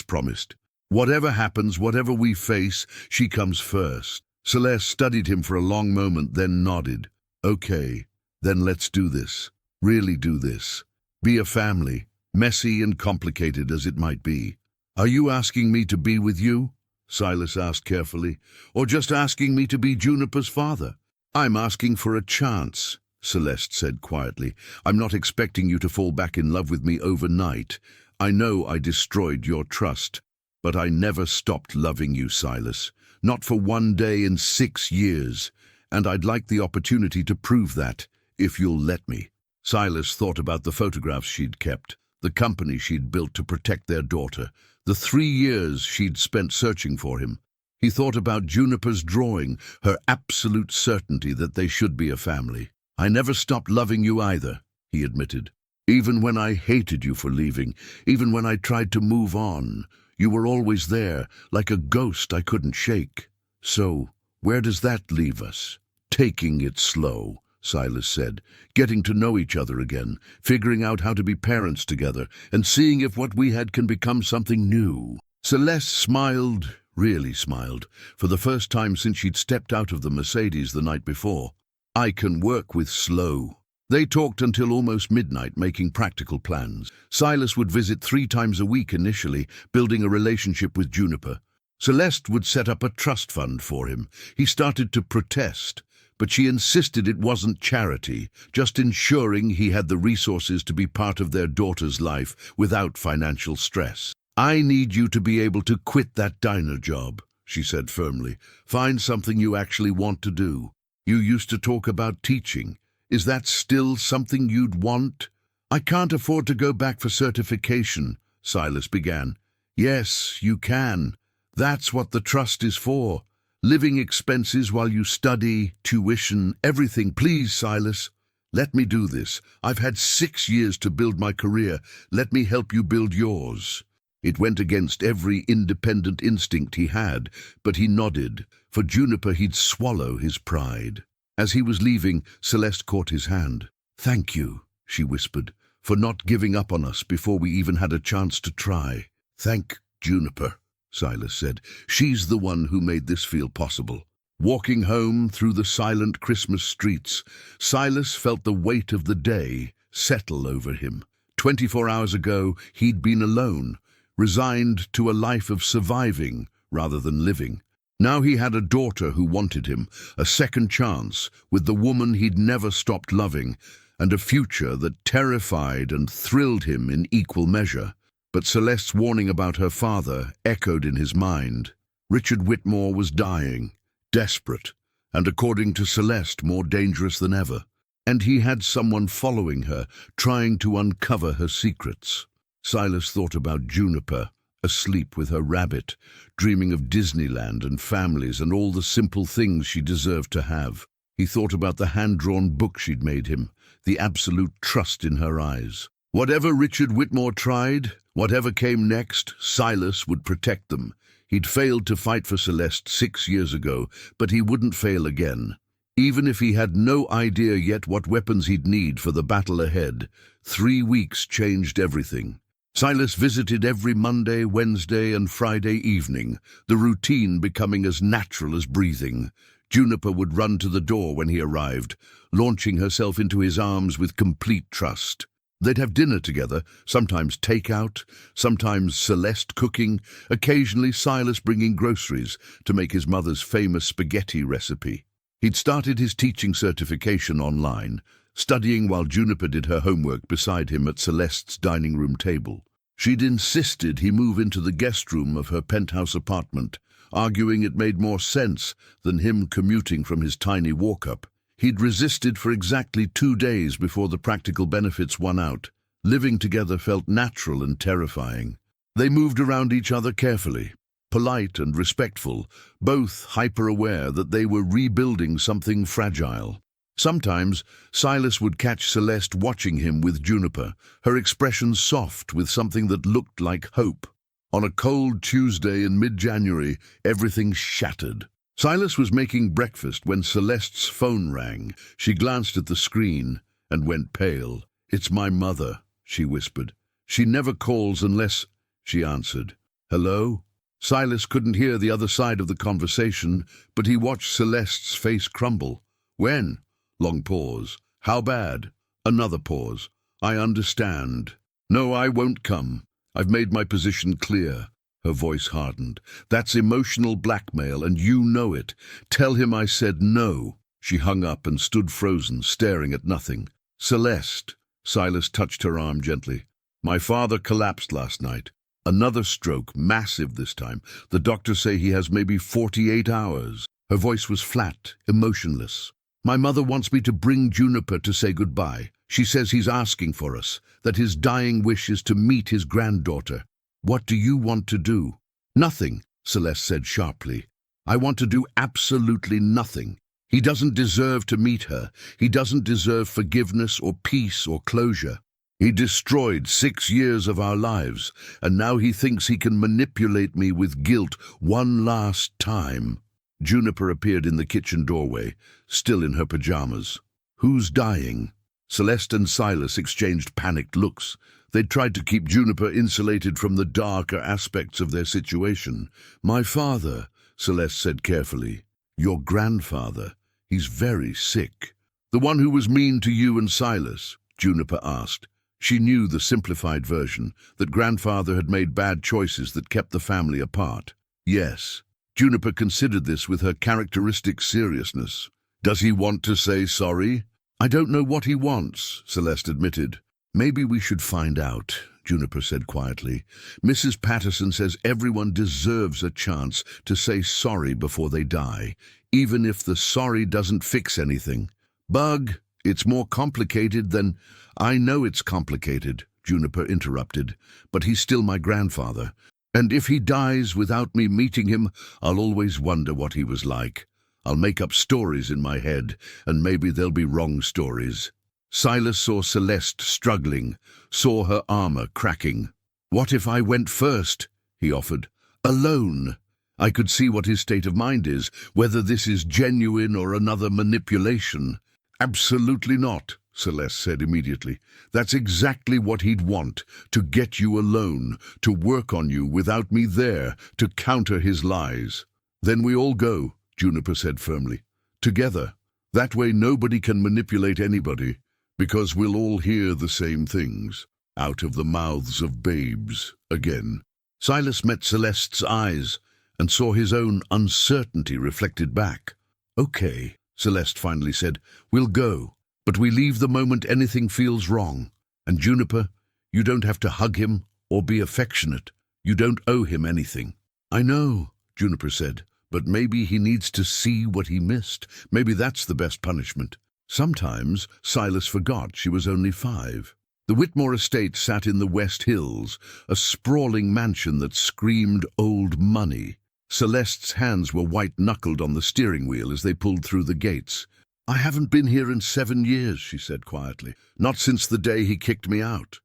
promised. Whatever happens, whatever we face, she comes first. Celeste studied him for a long moment, then nodded. Okay, then let's do this. Really do this. Be a family, messy and complicated as it might be. Are you asking me to be with you? Silas asked carefully, or just asking me to be Juniper's father? I'm asking for a chance, Celeste said quietly. I'm not expecting you to fall back in love with me overnight. I know I destroyed your trust, but I never stopped loving you, Silas. Not for one day in 6 years, and I'd like the opportunity to prove that, if you'll let me. Silas thought about the photographs she'd kept, the company she'd built to protect their daughter, the 3 years she'd spent searching for him. He thought about Juniper's drawing, her absolute certainty that they should be a family. I never stopped loving you either, he admitted. Even when I hated you for leaving, even when I tried to move on, you were always there, like a ghost I couldn't shake. So, where does that leave us? Taking it slow, Silas said, getting to know each other again, figuring out how to be parents together, and seeing if what we had can become something new. Celeste smiled, really smiled, for the first time since she'd stepped out of the Mercedes the night before. I can work with slow. They talked until almost midnight, making practical plans. Silas would visit 3 times a week initially, building a relationship with Juniper. Celeste would set up a trust fund for him. He started to protest, but she insisted it wasn't charity, just ensuring he had the resources to be part of their daughter's life without financial stress. I need you to be able to quit that diner job, she said firmly. Find something you actually want to do. You used to talk about teaching. Is that still something you'd want? I can't afford to go back for certification, Silas began. Yes, you can. That's what the trust is for. Living expenses while you study, tuition, everything. Please, Silas, let me do this. I've had 6 years to build my career. Let me help you build yours. It went against every independent instinct he had, but he nodded. For Juniper, he'd swallow his pride. As he was leaving, Celeste caught his hand. Thank you, she whispered, for not giving up on us before we even had a chance to try. Thank Juniper, Silas said. She's the one who made this feel possible. Walking home through the silent Christmas streets, Silas felt the weight of the day settle over him. 24 hours ago, he'd been alone, resigned to a life of surviving rather than living. Now he had a daughter who wanted him, a second chance with the woman he'd never stopped loving, and a future that terrified and thrilled him in equal measure. But Celeste's warning about her father echoed in his mind. Richard Whitmore was dying, desperate, and according to Celeste, more dangerous than ever. And he had someone following her, trying to uncover her secrets. Silas thought about Juniper, asleep with her rabbit, dreaming of Disneyland and families and all the simple things she deserved to have. He thought about the hand-drawn book she'd made him, the absolute trust in her eyes. Whatever Richard Whitmore tried, whatever came next, Silas would protect them. He'd failed to fight for Celeste 6 years ago, but he wouldn't fail again. Even if he had no idea yet what weapons he'd need for the battle ahead, 3 weeks changed everything. Silas visited every Monday, Wednesday, and Friday evening, the routine becoming as natural as breathing. Juniper would run to the door when he arrived, launching herself into his arms with complete trust. They'd have dinner together, sometimes takeout, sometimes Celeste cooking, occasionally Silas bringing groceries to make his mother's famous spaghetti recipe. He'd started his teaching certification online, studying while Juniper did her homework beside him at Celeste's dining room table. She'd insisted he move into the guest room of her penthouse apartment, arguing it made more sense than him commuting from his tiny walk-up. He'd resisted for exactly 2 days before the practical benefits won out. Living together felt natural and terrifying. They moved around each other carefully, polite and respectful, both hyper-aware that they were rebuilding something fragile. Sometimes Silas would catch Celeste watching him with Juniper, her expression soft with something that looked like hope. On a cold Tuesday in mid-January, everything shattered. Silas was making breakfast when Celeste's phone rang. She glanced at the screen and went pale. "It's my mother," she whispered. "She never calls unless—" She answered. "Hello?" Silas couldn't hear the other side of the conversation, but he watched Celeste's face crumble. "When?" Long pause. "How bad?" Another pause. "I understand. No, I won't come. I've made my position clear." Her voice hardened. "That's emotional blackmail, and you know it. Tell him I said no." She hung up and stood frozen, staring at nothing. "Celeste," Silas touched her arm gently. "My father collapsed last night. Another stroke, massive this time. The doctors say he has maybe 48 hours. Her voice was flat, emotionless. "My mother wants me to bring Juniper to say goodbye. She says he's asking for us, that his dying wish is to meet his granddaughter. What do you want to do?" "Nothing," Celeste said sharply. "I want to do absolutely nothing. He doesn't deserve to meet her. He doesn't deserve forgiveness or peace or closure. He destroyed 6 years of our lives, and now he thinks he can manipulate me with guilt one last time." Juniper appeared in the kitchen doorway, still in her pajamas. "Who's dying?" Celeste and Silas exchanged panicked looks. They'd tried to keep Juniper insulated from the darker aspects of their situation. "My father," Celeste said carefully. "Your grandfather. He's very sick." "The one who was mean to you and Silas?" Juniper asked. She knew the simplified version, that grandfather had made bad choices that kept the family apart. "Yes." Juniper considered this with her characteristic seriousness. "Does he want to say sorry?" "I don't know what he wants," Celeste admitted. "Maybe we should find out," Juniper said quietly. "Mrs. Patterson says everyone deserves a chance to say sorry before they die, even if the sorry doesn't fix anything." "Bug, it's more complicated than—" "I know it's complicated," Juniper interrupted, "but he's still my grandfather. And if he dies without me meeting him, I'll always wonder what he was like. I'll make up stories in my head, and maybe they'll be wrong stories." Silas saw Celeste struggling, saw her armor cracking. "What if I went first?" he offered. "Alone. I could see what his state of mind is, whether this is genuine or another manipulation." "Absolutely not," Celeste said immediately. "That's exactly what he'd want, to get you alone, to work on you without me there, to counter his lies." "Then we all go," Juniper said firmly. "Together. That way nobody can manipulate anybody, because we'll all hear the same things, out of the mouths of babes, again." Silas met Celeste's eyes and saw his own uncertainty reflected back. "Okay," Celeste finally said, "we'll go. But we leave the moment anything feels wrong. And Juniper, you don't have to hug him or be affectionate. You don't owe him anything." "I know," Juniper said, "but maybe he needs to see what he missed. Maybe that's the best punishment." Sometimes Silas forgot she was only 5. The Whitmore estate sat in the West Hills, a sprawling mansion that screamed old money. Celeste's hands were white-knuckled on the steering wheel as they pulled through the gates. "I haven't been here in 7 years," she said quietly. "Not since the day he kicked me out."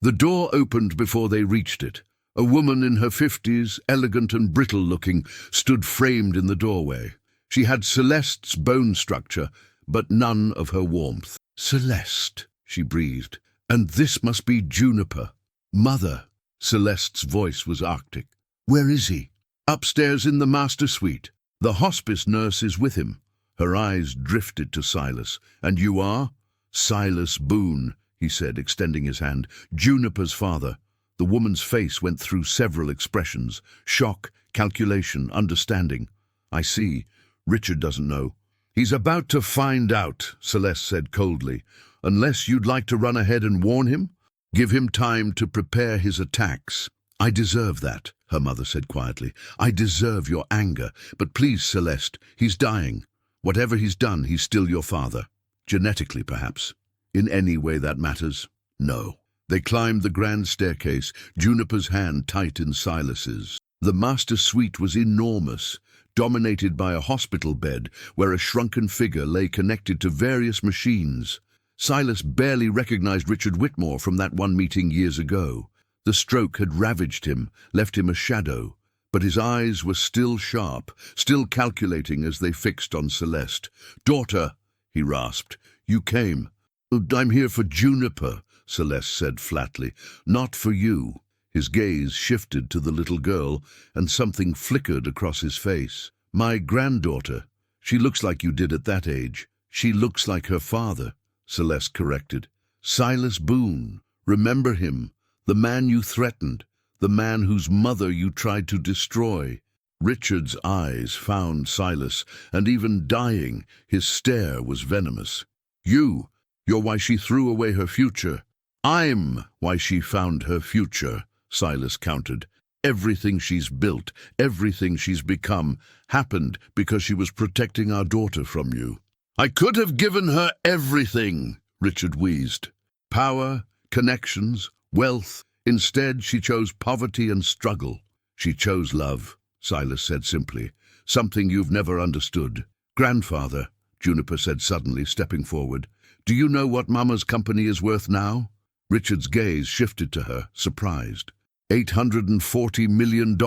The door opened before they reached it. A woman in her 50s, elegant and brittle-looking, stood framed in the doorway. She had Celeste's bone structure, but none of her warmth. "Celeste," she breathed, "and this must be Juniper." "Mother," Celeste's voice was arctic. "Where is he?" "Upstairs in the master suite. The hospice nurse is with him." Her eyes drifted to Silas. "And you are?" "Silas Boone," he said, extending his hand. "Juniper's father." The woman's face went through several expressions: shock, calculation, understanding. "I see. Richard doesn't know." "He's about to find out," Celeste said coldly. "Unless you'd like to run ahead and warn him? Give him time to prepare his attacks." "I deserve that," her mother said quietly. "I deserve your anger. But please, Celeste, he's dying. Whatever he's done, he's still your father. Genetically, perhaps. In any way that matters? No." They climbed the grand staircase, Juniper's hand tight in Silas's. The master suite was enormous, dominated by a hospital bed where a shrunken figure lay connected to various machines. Silas barely recognized Richard Whitmore from that one meeting years ago. The stroke had ravaged him, left him a shadow, but his eyes were still sharp, still calculating as they fixed on Celeste. "Daughter," he rasped, "you came." "I'm here for Juniper," Celeste said flatly. "Not for you." His gaze shifted to the little girl, and something flickered across his face. "My granddaughter. She looks like you did at that age." "She looks like her father," Celeste corrected. "Silas Boone. Remember him, the man you threatened, the man whose mother you tried to destroy." Richard's eyes found Silas, and even dying, his stare was venomous. You're why she threw away her future." "I'm why she found her future," Silas countered. "Everything she's built, everything she's become, happened because she was protecting our daughter from you." "I could have given her everything," Richard wheezed. "Power, connections, wealth. Instead, she chose poverty and struggle." "She chose love," Silas said simply. "Something you've never understood." "Grandfather," Juniper said suddenly, stepping forward, "do you know what Mama's company is worth now?" Richard's gaze shifted to her, surprised. $840 million,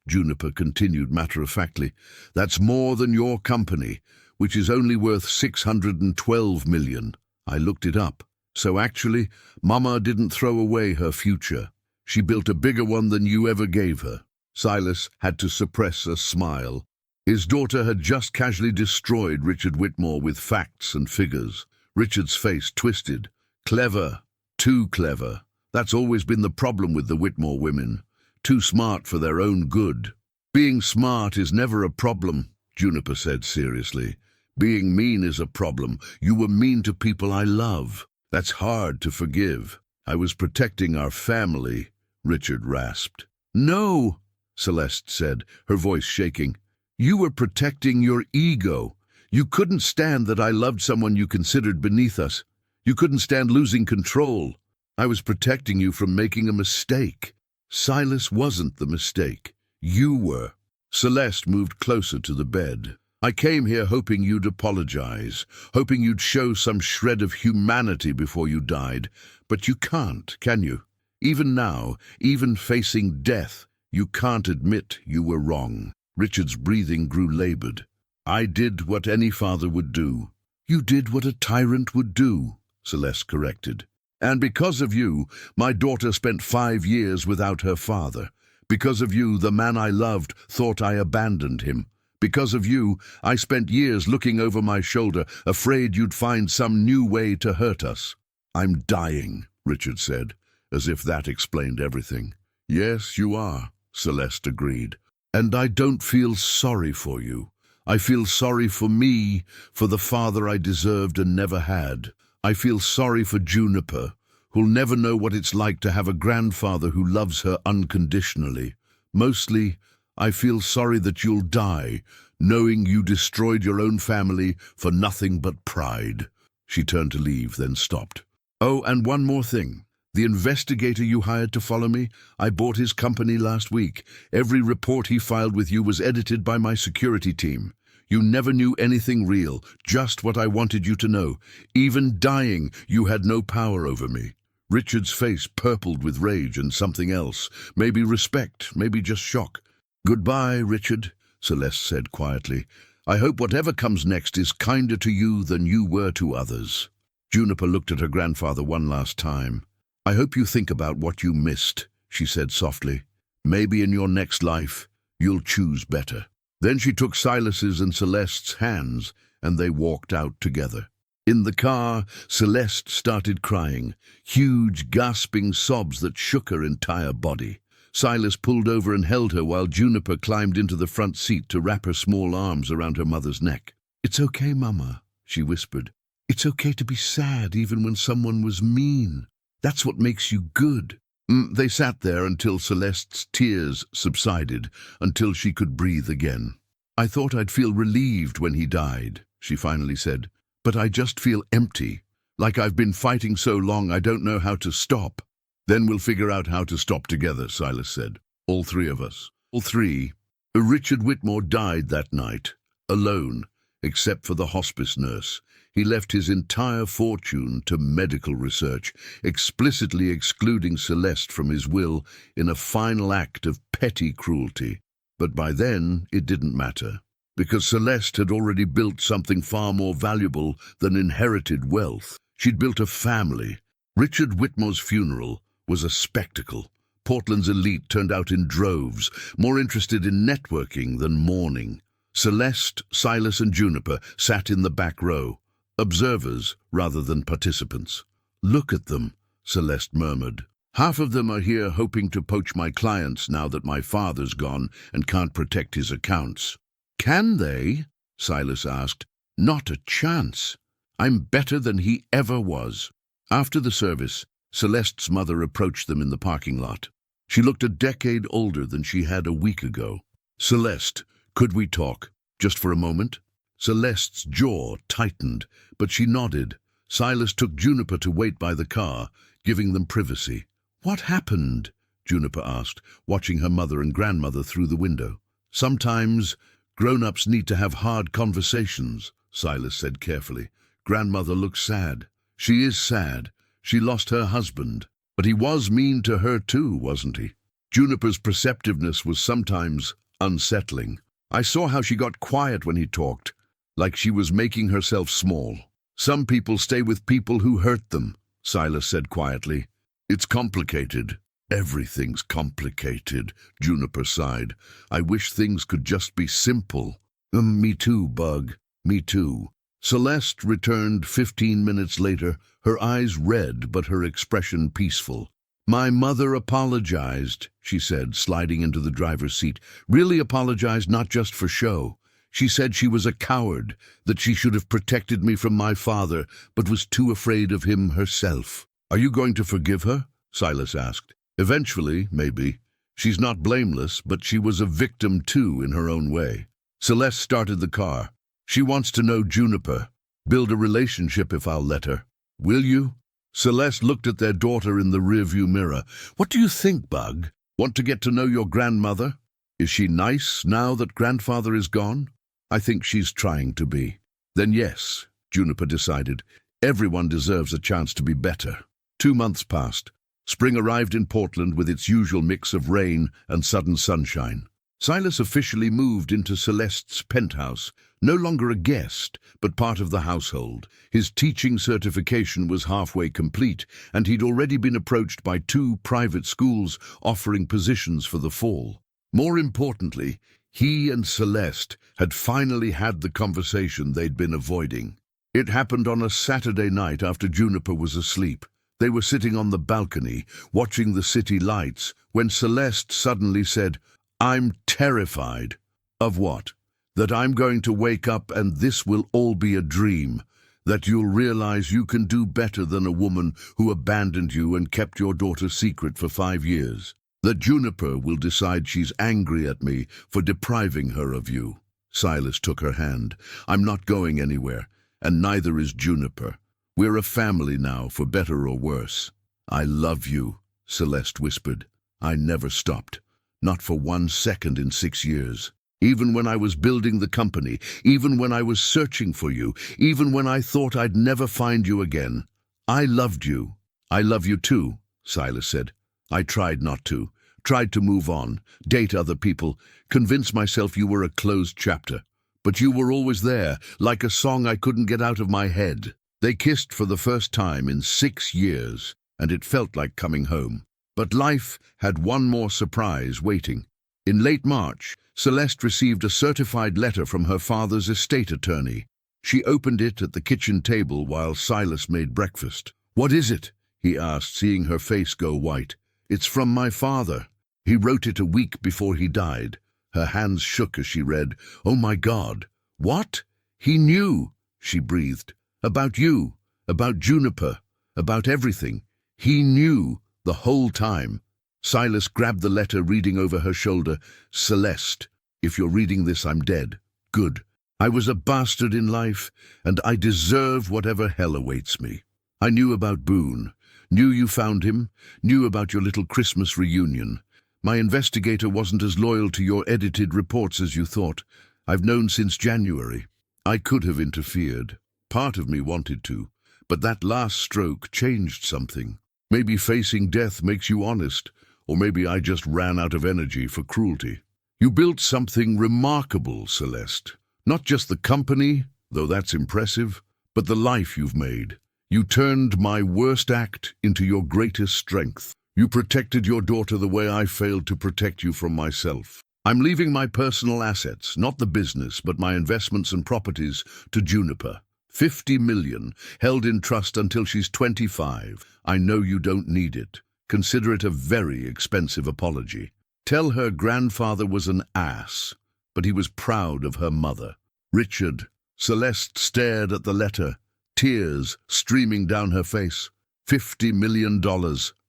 Juniper continued matter-of-factly. "That's more than your company, which is only worth $612 million. I looked it up. So actually, Mama didn't throw away her future. She built a bigger one than you ever gave her." Silas had to suppress a smile. His daughter had just casually destroyed Richard Whitmore with facts and figures. Richard's face twisted. "Clever. Too clever. That's always been the problem with the Whitmore women. Too smart for their own good." "Being smart is never a problem," Juniper said seriously. "Being mean is a problem. You were mean to people I love. That's hard to forgive." "I was protecting our family," Richard rasped. "No," Celeste said, her voice shaking. "You were protecting your ego. You couldn't stand that I loved someone you considered beneath us. You couldn't stand losing control. I was protecting you from making a mistake." "Silas wasn't the mistake. You were." Celeste moved closer to the bed. "I came here hoping you'd apologize, hoping you'd show some shred of humanity before you died. But you can't, can you? Even now, even facing death, you can't admit you were wrong." Richard's breathing grew labored. "I did what any father would do." "You did what a tyrant would do," Celeste corrected. "And because of you, my daughter spent 5 years without her father. Because of you, the man I loved thought I abandoned him. Because of you, I spent years looking over my shoulder, afraid you'd find some new way to hurt us." "I'm dying," Richard said, as if that explained everything. "Yes, you are," Celeste agreed. "And I don't feel sorry for you. I feel sorry for me, for the father I deserved and never had. I feel sorry for Juniper, who'll never know what it's like to have a grandfather who loves her unconditionally. Mostly, I feel sorry that you'll die, knowing you destroyed your own family for nothing but pride." She turned to leave, then stopped. "Oh, and one more thing. The investigator you hired to follow me, I bought his company last week. Every report he filed with you was edited by my security team. You never knew anything real, just what I wanted you to know. Even dying, you had no power over me." Richard's face purpled with rage and something else, maybe respect, maybe just shock. "Goodbye, Richard," Celeste said quietly. "I hope whatever comes next is kinder to you than you were to others." Juniper looked at her grandfather one last time. "I hope you think about what you missed," she said softly. "Maybe in your next life, you'll choose better." Then she took Silas's and Celeste's hands, and they walked out together. In the car, Celeste started crying, huge gasping sobs that shook her entire body. Silas pulled over and held her while Juniper climbed into the front seat to wrap her small arms around her mother's neck. "It's okay, Mama," she whispered. "It's okay to be sad even when someone was mean. That's what makes you good." They sat there until Celeste's tears subsided, until she could breathe again. "I thought I'd feel relieved when he died," she finally said. "But I just feel empty, like I've been fighting so long I don't know how to stop." "Then we'll figure out how to stop together," Silas said. "All 3 of us. All 3. Richard Whitmore died that night, alone, except for the hospice nurse. He left his entire fortune to medical research, explicitly excluding Celeste from his will in a final act of petty cruelty. But by then, it didn't matter, because Celeste had already built something far more valuable than inherited wealth. She'd built a family. Richard Whitmore's funeral was a spectacle. Portland's elite turned out in droves, more interested in networking than mourning. Celeste, Silas, and Juniper sat in the back row, observers rather than participants. "Look at them," Celeste murmured. "Half of them are here hoping to poach my clients now that my father's gone and can't protect his accounts." "Can they?" Silas asked. "Not a chance. I'm better than he ever was." After the service, Celeste's mother approached them in the parking lot. She looked a decade older than she had a week ago. "Celeste, could we talk, just for a moment?" Celeste's jaw tightened, but she nodded. Silas took Juniper to wait by the car, giving them privacy. "What happened?" Juniper asked, watching her mother and grandmother through the window. "Sometimes grown-ups need to have hard conversations," Silas said carefully. "Grandmother looks sad." "She is sad. She lost her husband. But he was mean to her too, wasn't he?" Juniper's perceptiveness was sometimes unsettling. "I saw how she got quiet when he talked, like she was making herself small." "Some people stay with people who hurt them," Silas said quietly. "It's complicated." "Everything's complicated," Juniper sighed. "I wish things could just be simple." Me too, Bug. Me too." Celeste returned 15 minutes later, her eyes red but her expression peaceful. "My mother apologized," she said, sliding into the driver's seat. "Really apologized, not just for show. She said she was a coward, that she should have protected me from my father, but was too afraid of him herself." "Are you going to forgive her?" Silas asked. "Eventually, maybe. She's not blameless, but she was a victim too in her own way." Celeste started the car. "She wants to know Juniper. Build a relationship if I'll let her. Will you?" Celeste looked at their daughter in the rearview mirror. "What do you think, Bug? Want to get to know your grandmother? Is she nice now that grandfather is gone?" "I think she's trying to be." "Then yes," Juniper decided. "Everyone deserves a chance to be better." 2 months passed. Spring arrived in Portland with its usual mix of rain and sudden sunshine. Silas officially moved into Celeste's penthouse, no longer a guest, but part of the household. His teaching certification was halfway complete, and he'd already been approached by 2 private schools offering positions for the fall. More importantly, he and Celeste had finally had the conversation they'd been avoiding. It happened on a Saturday night after Juniper was asleep. They were sitting on the balcony, watching the city lights, when Celeste suddenly said, "I'm terrified." "Of what?" "That I'm going to wake up and this will all be a dream. That you'll realize you can do better than a woman who abandoned you and kept your daughter secret for 5 years. That Juniper will decide she's angry at me for depriving her of you." Silas took her hand. "I'm not going anywhere, and neither is Juniper. We're a family now, for better or worse." "I love you," Celeste whispered. "I never stopped. Not for 1 second in 6 years. Even when I was building the company, even when I was searching for you, even when I thought I'd never find you again. I loved you." "I love you too," Silas said. "I tried not to. Tried to move on, date other people, convince myself you were a closed chapter. But you were always there, like a song I couldn't get out of my head." They kissed for the first time in 6 years, and it felt like coming home. But life had one more surprise waiting. In late March, Celeste received a certified letter from her father's estate attorney. She opened it at the kitchen table while Silas made breakfast. "What is it?" he asked, seeing her face go white. "It's from my father. He wrote it a week before he died." Her hands shook as she read. "Oh my God! What? He knew," she breathed. "About you, about Juniper, about everything. He knew the whole time." Silas grabbed the letter, reading over her shoulder. "Celeste, if you're reading this, I'm dead. Good. I was a bastard in life, and I deserve whatever hell awaits me. I knew about Boone, knew you found him, knew about your little Christmas reunion. My investigator wasn't as loyal to your edited reports as you thought. I've known since January. I could have interfered. Part of me wanted to, but that last stroke changed something. Maybe facing death makes you honest, or maybe I just ran out of energy for cruelty. You built something remarkable, Celeste. Not just the company, though that's impressive, but the life you've made. You turned my worst act into your greatest strength. You protected your daughter the way I failed to protect you from myself. I'm leaving my personal assets, not the business, but my investments and properties, to Juniper. 50 million, held in trust until she's 25. I know you don't need it. Consider it a very expensive apology. Tell her grandfather was an ass, but he was proud of her mother. Richard. Celeste stared at the letter, tears streaming down her face. $50 million,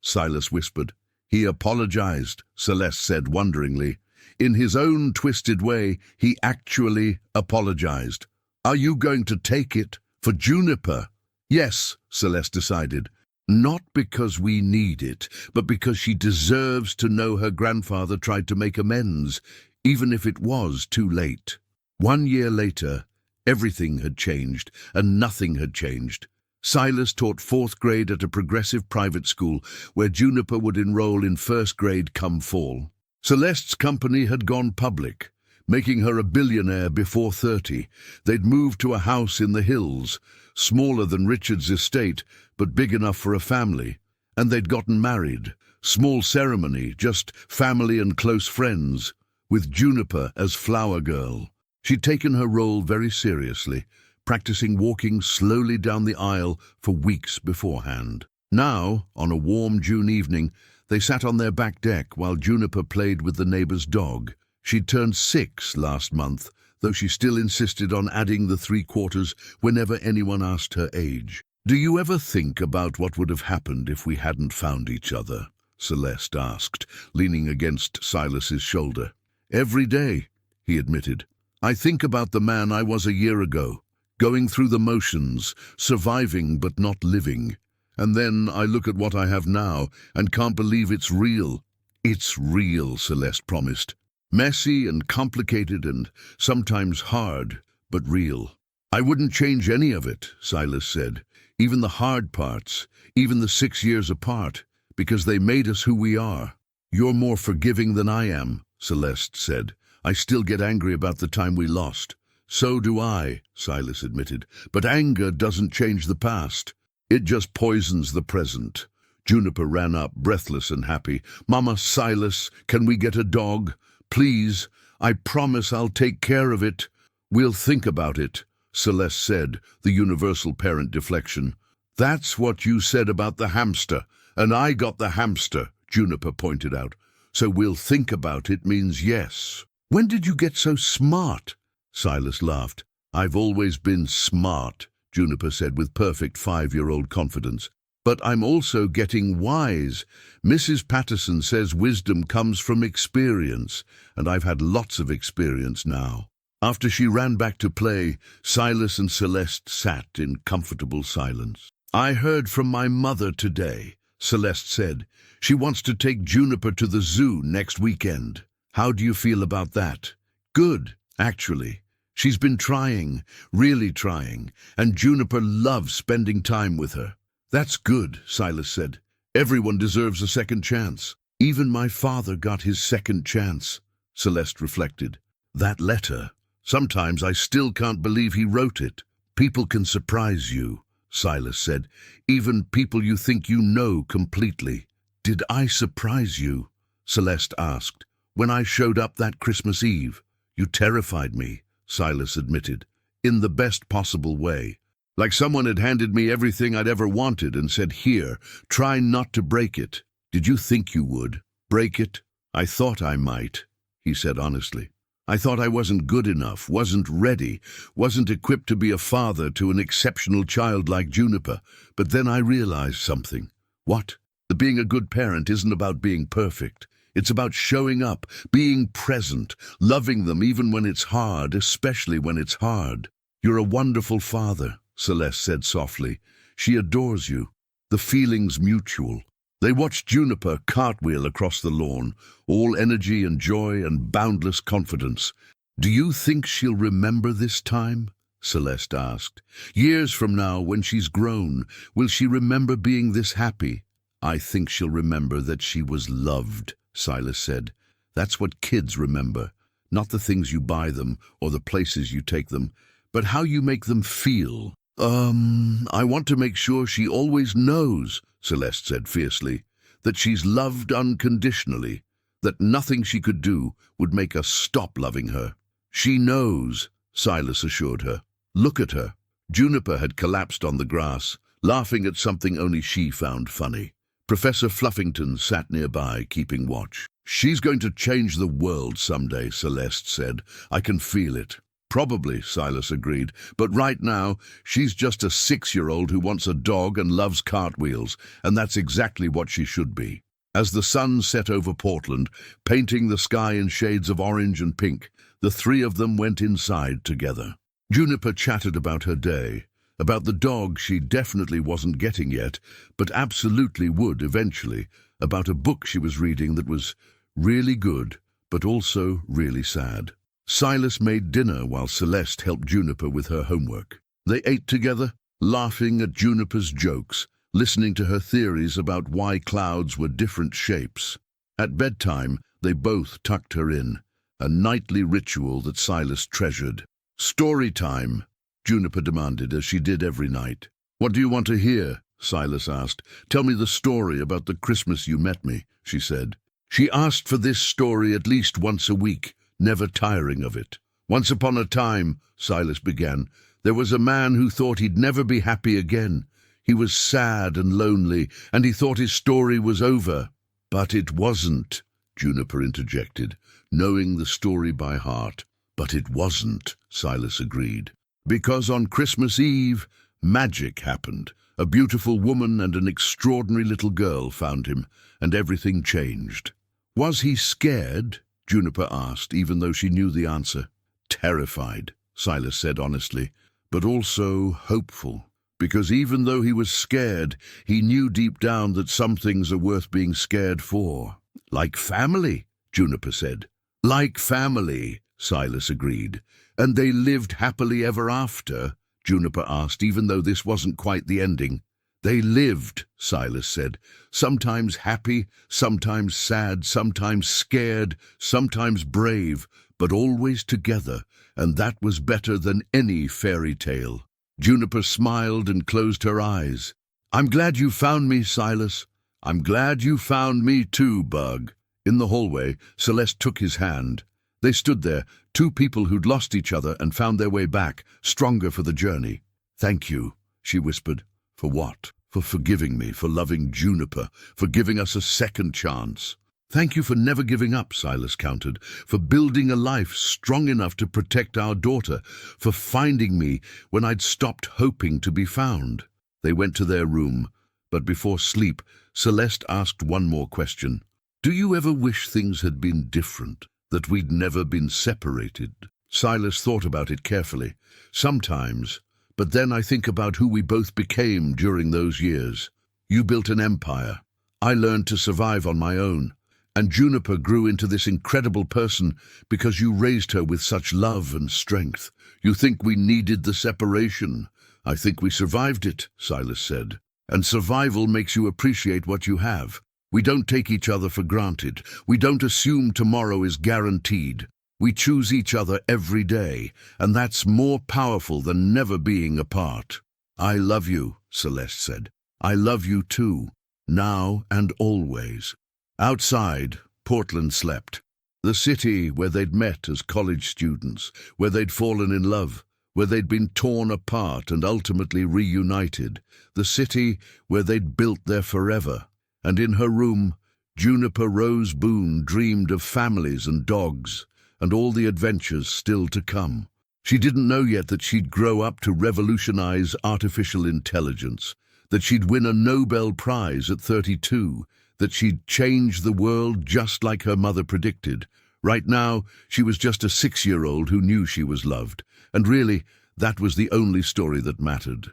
Silas whispered. He apologized, Celeste said wonderingly. In his own twisted way, he actually apologized. Are you going to take it for Juniper? Yes, Celeste decided. Not because we need it, but because she deserves to know her grandfather tried to make amends, even if it was too late. 1 year later, everything had changed, and nothing had changed. Silas taught 4th grade at a progressive private school where Juniper would enroll in 1st grade come fall. Celeste's company had gone public, making her a billionaire before 30. They'd moved to a house in the hills, smaller than Richard's estate, but big enough for a family. And they'd gotten married. Small ceremony, just family and close friends, with Juniper as flower girl. She'd taken her role very seriously, practicing walking slowly down the aisle for weeks beforehand. Now, on a warm June evening, they sat on their back deck while Juniper played with the neighbor's dog. She'd turned 6 last month, though she still insisted on adding the 3/4 whenever anyone asked her age. Do you ever think about what would have happened if we hadn't found each other? Celeste asked, leaning against Silas's shoulder. Every day, he admitted. I think about the man I was a year ago, going through the motions, surviving but not living. And then I look at what I have now and can't believe it's real. It's real, Celeste promised. Messy and complicated and sometimes hard, but real. I wouldn't change any of it, Silas said. Even the hard parts, even the 6 years apart, because they made us who we are. You're more forgiving than I am, Celeste said. I still get angry about the time we lost. So do I, Silas admitted. But anger doesn't change the past. It just poisons the present. Juniper ran up, breathless and happy. Mama, Silas, can we get a dog? Please, I promise I'll take care of it. We'll think about it, Celeste said, the universal parent deflection. That's what you said about the hamster, and I got the hamster, Juniper pointed out. So we'll think about it means yes. When did you get so smart? Silas laughed. I've always been smart, Juniper said with perfect 5-year-old confidence. But I'm also getting wise. Mrs. Patterson says wisdom comes from experience, and I've had lots of experience now. After she ran back to play, Silas and Celeste sat in comfortable silence. I heard from my mother today, Celeste said. She wants to take Juniper to the zoo next weekend. How do you feel about that? Good, actually. She's been trying, really trying, and Juniper loves spending time with her. That's good, Silas said. Everyone deserves a second chance. Even my father got his second chance, Celeste reflected. That letter, sometimes I still can't believe he wrote it. People can surprise you, Silas said. Even people you think you know completely. Did I surprise you? Celeste asked. When I showed up that Christmas Eve, you terrified me, Silas admitted, in the best possible way. Like someone had handed me everything I'd ever wanted and said, here, try not to break it. Did you think you would? Break it? I thought I might, he said honestly. I thought I wasn't good enough, wasn't ready, wasn't equipped to be a father to an exceptional child like Juniper. But then I realized something. What? That being a good parent isn't about being perfect. It's about showing up, being present, loving them even when it's hard, especially when it's hard. You're a wonderful father, Celeste said softly. She adores you. The feeling's mutual. They watched Juniper cartwheel across the lawn, all energy and joy and boundless confidence. Do you think she'll remember this time? Celeste asked. Years from now, when she's grown, will she remember being this happy? I think she'll remember that she was loved, Silas said. That's what kids remember. Not the things you buy them or the places you take them, but how you make them feel. I want to make sure she always knows, Celeste said fiercely, that she's loved unconditionally, that nothing she could do would make us stop loving her. She knows, Silas assured her. Look at her. Juniper had collapsed on the grass, laughing at something only she found funny. Professor Fluffington sat nearby, keeping watch. She's going to change the world someday, Celeste said. I can feel it. Probably, Silas agreed, but right now, she's just a 6-year-old who wants a dog and loves cartwheels, and that's exactly what she should be. As the sun set over Portland, painting the sky in shades of orange and pink, the three of them went inside together. Juniper chatted about her day, about the dog she definitely wasn't getting yet, but absolutely would eventually, about a book she was reading that was really good, but also really sad. Silas made dinner while Celeste helped Juniper with her homework. They ate together, laughing at Juniper's jokes, listening to her theories about why clouds were different shapes. At bedtime, they both tucked her in, a nightly ritual that Silas treasured. "Story time," Juniper demanded, as she did every night. "What do you want to hear?" Silas asked. "Tell me the story about the Christmas you met me," she said. She asked for this story at least once a week, never tiring of it. "Once upon a time," Silas began, "there was a man who thought he'd never be happy again. He was sad and lonely, and he thought his story was over." "But it wasn't," Juniper interjected, knowing the story by heart. "But it wasn't," Silas agreed. "Because on Christmas Eve, magic happened. A beautiful woman and an extraordinary little girl found him, and everything changed." "Was he scared?" Juniper asked, even though she knew the answer. "Terrified," Silas said honestly, "but also hopeful. Because even though he was scared, he knew deep down that some things are worth being scared for." "Like family," Juniper said. "Like family," Silas agreed. "And they lived happily ever after?" Juniper asked, even though this wasn't quite the ending. "They lived," Silas said, "sometimes happy, sometimes sad, sometimes scared, sometimes brave, but always together, and that was better than any fairy tale." Juniper smiled and closed her eyes. "I'm glad you found me, Silas. I'm glad you found me too, Bug." In the hallway, Celeste took his hand. They stood there, two people who'd lost each other and found their way back, stronger for the journey. "Thank you," she whispered. "For what?" "For forgiving me, for loving Juniper, for giving us a second chance." "Thank you for never giving up," Silas countered, "for building a life strong enough to protect our daughter, for finding me when I'd stopped hoping to be found." They went to their room, but before sleep, Celeste asked one more question. "Do you ever wish things had been different, that we'd never been separated?" Silas thought about it carefully. "Sometimes. But then I think about who we both became during those years. You built an empire. I learned to survive on my own. And Juniper grew into this incredible person because you raised her with such love and strength. You think we needed the separation. I think we survived it," Silas said. "And survival makes you appreciate what you have. We don't take each other for granted. We don't assume tomorrow is guaranteed. We choose each other every day, and that's more powerful than never being apart." "I love you," Celeste said. "I love you too, now and always." Outside, Portland slept. The city where they'd met as college students, where they'd fallen in love, where they'd been torn apart and ultimately reunited. The city where they'd built their forever. And in her room, Juniper Rose Boone dreamed of families and dogs, and all the adventures still to come. She didn't know yet that she'd grow up to revolutionize artificial intelligence, that she'd win a Nobel Prize at 32, that she'd change the world just like her mother predicted. Right now, she was just a 6-year-old who knew she was loved, and really, that was the only story that mattered.